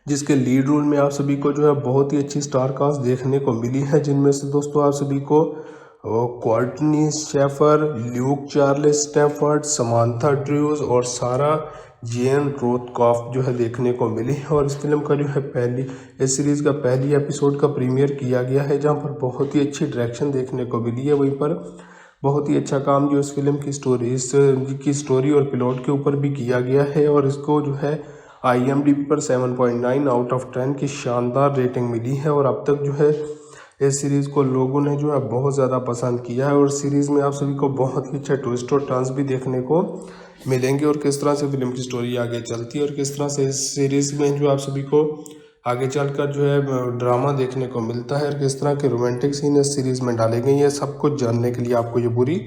जिसके लीड रोल में आप सभी को जो है बहुत ही अच्छी स्टार कास्ट देखने को मिली है, जिनमें से दोस्तों आप सभी को Courtney Shafer, Luke Charles Stafford, Samantha Drews और सारा जेन रोथकॉफ जो है देखने को मिली है। और इस फिल्म का जो है इस सीरीज़ का पहली एपिसोड का प्रीमियर किया गया है, जहां पर बहुत ही अच्छी डायरेक्शन देखने को मिली है। वहीं पर बहुत ही अच्छा काम जो इस फिल्म की स्टोरी और प्लॉट के ऊपर भी किया गया है। और इसको जो है IMDb पर 7.9 आउट ऑफ 10 की शानदार रेटिंग मिली है। और अब तक जो है इस सीरीज़ को लोगों ने जो है बहुत ज़्यादा पसंद किया है। और सीरीज़ में आप सभी को बहुत ही अच्छा ट्विस्ट और टर्न्स भी देखने को मिलेंगे और किस तरह से फिल्म की स्टोरी आगे चलती है और किस तरह से इस सीरीज़ में जो आप सभी को आगे चलकर जो है ड्रामा देखने को मिलता है और किस तरह के रोमांटिक सीन इस सीरीज़ में डाले गए हैं। सब कुछ जानने के लिए आपको ये पूरी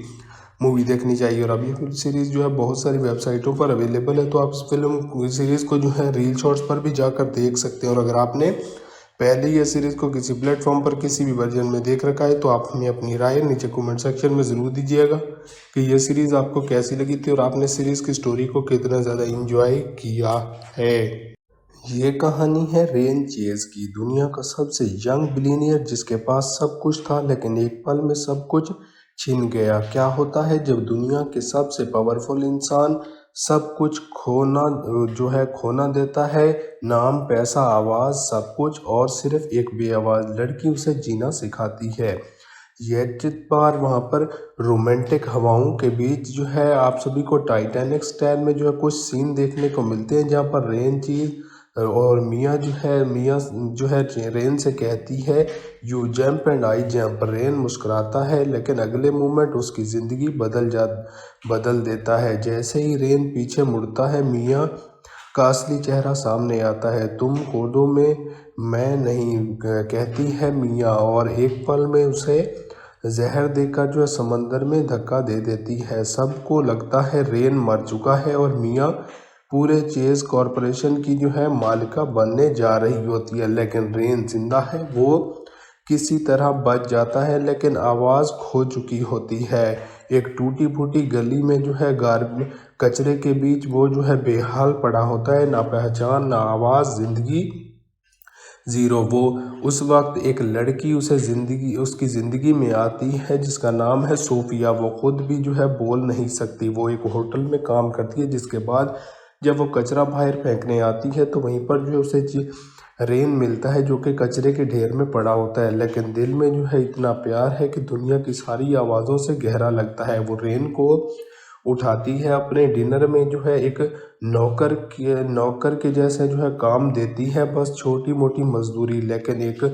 मूवी देखनी चाहिए। और अभी ये सीरीज़ जो है बहुत सारी वेबसाइटों पर अवेलेबल है, तो आप इस फिल्म सीरीज़ को जो है रील शॉर्ट्स पर भी जाकर देख सकते हैं। और अगर आपने पहले ये सीरीज़ को किसी प्लेटफॉर्म पर किसी भी वर्जन में देख रखा है तो आप हमें अपनी राय नीचे कमेंट सेक्शन में ज़रूर दीजिएगा कि ये सीरीज़ आपको कैसी लगी थी और आपने सीरीज़ की स्टोरी को कितना ज़्यादा इंजॉय किया है। ये कहानी है रेन चेज की, दुनिया का सबसे यंग बिलियनियर जिसके पास सब कुछ था लेकिन एक पल में सब कुछ छिन गया। क्या होता है जब दुनिया के सबसे पावरफुल इंसान सब कुछ खोना देता है? नाम, पैसा, आवाज़, सब कुछ, और सिर्फ एक बेआवाज़ लड़की उसे जीना सिखाती है। यह बार वहाँ पर रोमांटिक हवाओं के बीच जो है आप सभी को टाइटैनिक स्टाइल में जो है कुछ सीन देखने को मिलते हैं, जहाँ पर रेन चीज और मियाँ जो है रेन से कहती है you jump and I jump. Rain मुस्कुराता है लेकिन अगले मोमेंट उसकी ज़िंदगी बदल देता है। जैसे ही रेन पीछे मुड़ता है मियाँ का असली चेहरा सामने आता है। तुम कूदो में, मैं नहीं, कहती है मियाँ, और एक पल में उसे जहर देकर जो है समंदर में धक्का दे देती है। सबको लगता है रेन मर चुका है और मियाँ पूरे चेज कॉरपोरेशन की जो है मालिका बनने जा रही होती है, लेकिन रेन जिंदा है। वो किसी तरह बच जाता है लेकिन आवाज़ खो चुकी होती है। एक टूटी फूटी गली में जो है कचरे के बीच वो जो है बेहाल पड़ा होता है, ना पहचान, ना आवाज़, जिंदगी ज़ीरो। वो उस वक्त एक लड़की उसकी ज़िंदगी में आती है जिसका नाम है सोफिया। वो खुद भी जो है बोल नहीं सकती। वो एक होटल में काम करती है, जिसके बाद जब वो कचरा बाहर फेंकने आती है तो वहीं पर जो है उसे रेन मिलता है जो कि कचरे के ढेर में पड़ा होता है, लेकिन दिल में जो है इतना प्यार है कि दुनिया की सारी आवाज़ों से गहरा लगता है। वो रेन को उठाती है, अपने डिनर में जो है एक नौकर के जैसे जो है काम देती है, बस छोटी मोटी मजदूरी, लेकिन एक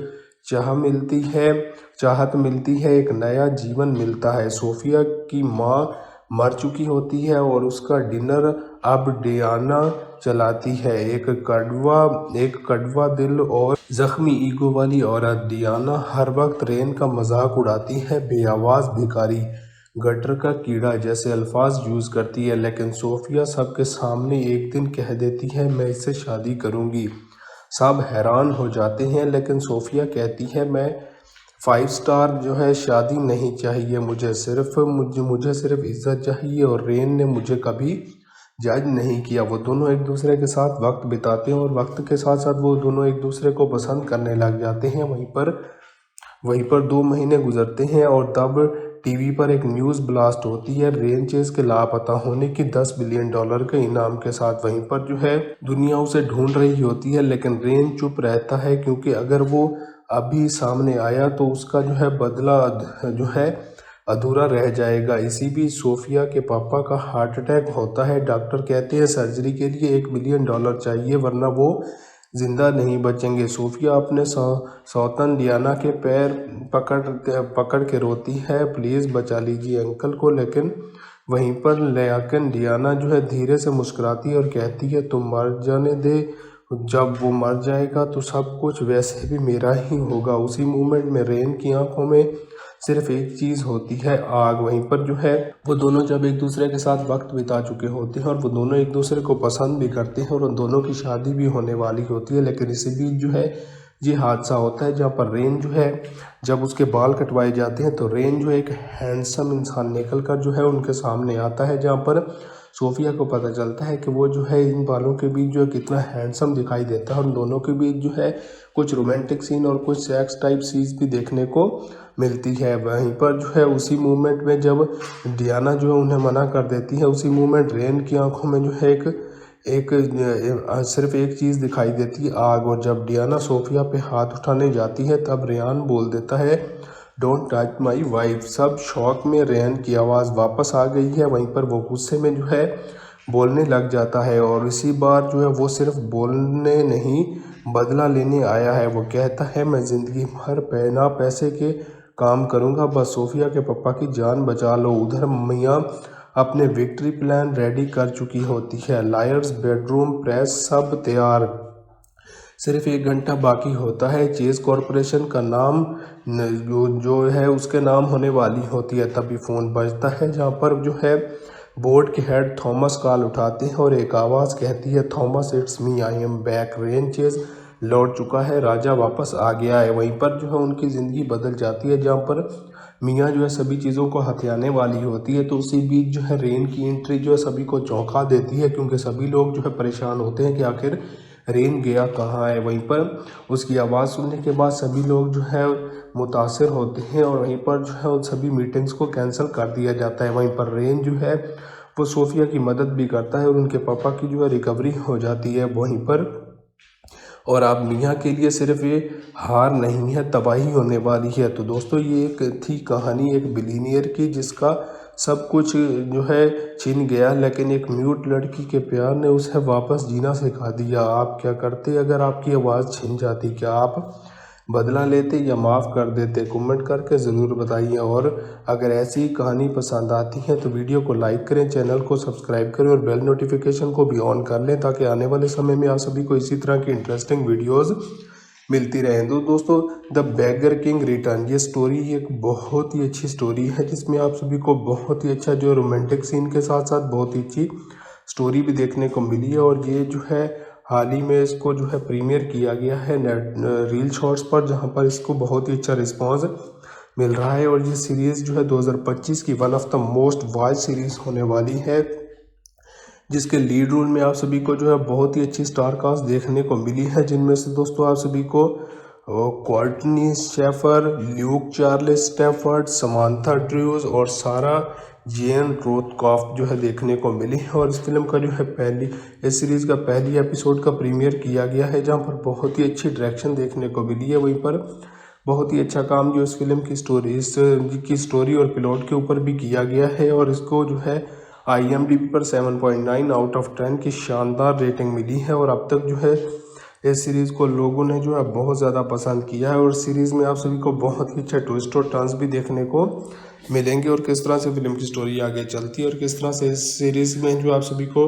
चाहत मिलती है, एक नया जीवन मिलता है। सोफिया की माँ मर चुकी होती है और उसका डिनर अब डियाना चलाती है, एक कड़वा दिल और जख्मी ईगो वाली औरत। डियाना हर वक्त रेन का मजाक उड़ाती है, बेआवाज़ भिखारी, गटर का कीड़ा जैसे अल्फाज यूज़ करती है, लेकिन सोफिया सबके सामने एक दिन कह देती है मैं इससे शादी करूँगी। सब हैरान हो जाते हैं लेकिन सोफिया कहती है मैं 5 स्टार जो है शादी नहीं चाहिए, मुझे सिर्फ इज्जत चाहिए। और रेन ने मुझे कभी जज नहीं किया। वो दोनों एक दूसरे के साथ वक्त बिताते हैं और वक्त के साथ साथ वो दोनों एक दूसरे को पसंद करने लग जाते हैं। वहीं पर वहीं पर 2 महीने गुजरते हैं और तब टीवी पर एक न्यूज़ ब्लास्ट होती है रेन चेज़ के लापता होने की $10 बिलियन के इनाम के साथ। वहीं पर जो है दुनिया उसे ढूंढ रही होती है, लेकिन रेन चुप रहता है क्योंकि अगर वो अभी सामने आया तो उसका जो है बदला जो है अधूरा रह जाएगा। इसी बीच सोफिया के पापा का हार्ट अटैक होता है। डॉक्टर कहते हैं सर्जरी के लिए $1 बिलियन चाहिए वरना वो जिंदा नहीं बचेंगे। सोफिया अपने सौतन डियाना के पैर पकड़ के रोती है, प्लीज़ बचा लीजिए अंकल को। लेकिन वहीं पर लेकिन डियाना जो है धीरे से मुस्कुराती है और कहती है तुम मर जाने दे, जब वो मर जाएगा तो सब कुछ वैसे भी मेरा ही होगा। उसी मोमेंट में रेन की आंखों में सिर्फ एक चीज़ होती है, आग। वहीं पर जो है वो दोनों जब एक दूसरे के साथ वक्त बिता चुके होते हैं और वो दोनों एक दूसरे को पसंद भी करते हैं और उन दोनों की शादी भी होने वाली होती है, लेकिन इसी बीच जो है ये हादसा होता है जहाँ पर रेन जो है जब उसके बाल कटवाए जाते हैं तो रेन जो एक हैंडसम इंसान निकल कर जो है उनके सामने आता है, जहाँ पर सोफिया को पता चलता है कि वो जो है इन बालों के बीच जो है कितना हैंडसम दिखाई देता है। उन दोनों के बीच जो है कुछ रोमांटिक सीन और कुछ सेक्स टाइप सीन्स भी देखने को मिलती है। वहीं पर जो है उसी मोमेंट में जब डियाना जो है उन्हें मना कर देती है, उसी मोमेंट रेन की आंखों में जो है सिर्फ एक चीज़ दिखाई देती है, आग। और जब डियाना सोफिया पे हाथ उठाने जाती है तब रेयान बोल देता है डोंट टच माई वाइफ। सब शौक में रेयान की आवाज़ वापस आ गई है। वहीं पर वो गुस्से में जो है बोलने लग जाता है और इसी बार जो है वो सिर्फ बोलने नहीं बदला लेने आया है। वो कहता है मैं ज़िंदगी भर बिना पैसे के काम करूँगा, बस सोफिया के पापा की जान बचा लो। उधर मियाँ अपने विक्ट्री प्लान रेडी कर चुकी होती है, लायर्स बेडरूम प्रेस सब तैयार, सिर्फ 1 घंटा बाकी होता है। चेज़ कॉरपोरेशन का नाम जो है उसके नाम होने वाली होती है। तभी फ़ोन बजता है जहाँ पर जो है बोर्ड के हेड थॉमस कॉल उठाते हैं और एक आवाज़ कहती है Thomas it's me, I am back. Rain Chase लौट चुका है, राजा वापस आ गया है। वहीं पर जो है उनकी ज़िंदगी बदल जाती है जहाँ पर मियाँ जो है सभी चीज़ों को हथियाने वाली होती है। तो उसी बीच जो है रेन की एंट्री जो है सभी को चौंका देती है क्योंकि सभी लोग जो है परेशान होते हैं कि आखिर रेन गया कहाँ है। वहीं पर उसकी आवाज़ सुनने के बाद सभी लोग जो है मुतासिर होते हैं और वहीं पर जो है उन सभी मीटिंग्स को कैंसिल कर दिया जाता है। वहीं पर रेन जो है वो सोफिया की मदद भी करता है और उनके पापा की जो है रिकवरी हो जाती है वहीं पर। और अब मियाँ के लिए सिर्फ ये हार नहीं है, तबाही होने वाली है। तो दोस्तों ये एक थी कहानी एक बिलीनियर की जिसका सब कुछ जो है छिन गया, लेकिन एक म्यूट लड़की के प्यार ने उसे वापस जीना सिखा दिया। आप क्या करते अगर आपकी आवाज़ छिन जाती? क्या आप बदला लेते या माफ़ कर देते? कमेंट करके ज़रूर बताइए। और अगर ऐसी कहानी पसंद आती है तो वीडियो को लाइक करें, चैनल को सब्सक्राइब करें और बेल नोटिफिकेशन को भी ऑन कर लें ताकि आने वाले समय में आप सभी को इसी तरह की इंटरेस्टिंग वीडियोज़ मिलती रहें। तो दोस्तों द बेगर किंग रिटर्न ये स्टोरी एक बहुत ही अच्छी स्टोरी है जिसमें आप सभी को बहुत ही अच्छा जो रोमांटिक सीन के साथ साथ बहुत ही अच्छी स्टोरी भी देखने को मिली है। और ये जो है हाल ही में इसको जो है प्रीमियर किया गया है रील शॉर्ट्स पर, जहाँ पर इसको बहुत ही अच्छा रिस्पॉन्स मिल रहा है। और ये सीरीज़ जो है 2025 की one of the most watch series होने वाली है जिसके लीड रोल में आप सभी को जो है बहुत ही अच्छी स्टार कास्ट देखने को मिली है, जिनमें से दोस्तों आप सभी को Courtney Shafer, Luke Charles Stafford, Samantha Drews और सारा जेन रोथकॉफ जो है देखने को मिली है। और इस फिल्म का जो है इस सीरीज़ का पहली एपिसोड का प्रीमियर किया गया है जहां पर बहुत ही अच्छी डायरेक्शन देखने को मिली है। वहीं पर बहुत ही अच्छा काम जो इस फिल्म की स्टोरी और प्लॉट के ऊपर भी किया गया है। और इसको जो है IMDb पर 7.9 आउट ऑफ 10 की शानदार रेटिंग मिली है। और अब तक जो है इस सीरीज़ को लोगों ने जो है बहुत ज़्यादा पसंद किया है और सीरीज़ में आप सभी को बहुत ही अच्छा ट्विस्ट और टर्न्स भी देखने को मिलेंगे और किस तरह से फिल्म की स्टोरी आगे चलती है और किस तरह से इस सीरीज़ में जो आप सभी को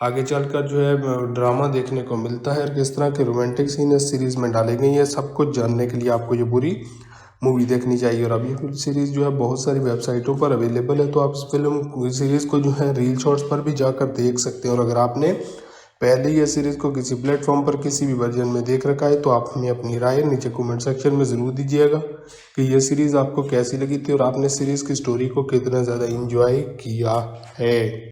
आगे चलकर जो है ड्रामा देखने को मिलता है और किस तरह के रोमांटिक सीन इस सीरीज़ में डाले गए हैं। सब कुछ जानने के लिए आपको ये पूरी मूवी देखनी चाहिए। और अभी फिल्म सीरीज़ जो है बहुत सारी वेबसाइटों पर अवेलेबल है, तो आप इस फिल्म सीरीज़ को जो है रील शॉर्ट्स पर भी जाकर देख सकते हैं। और अगर आपने पहले ही ये सीरीज़ को किसी प्लेटफॉर्म पर किसी भी वर्जन में देख रखा है तो आप हमें अपनी राय नीचे कमेंट सेक्शन में ज़रूर दीजिएगा कि ये सीरीज़ आपको कैसी लगी थी और आपने सीरीज़ की स्टोरी को कितना ज़्यादा इंजॉय किया है।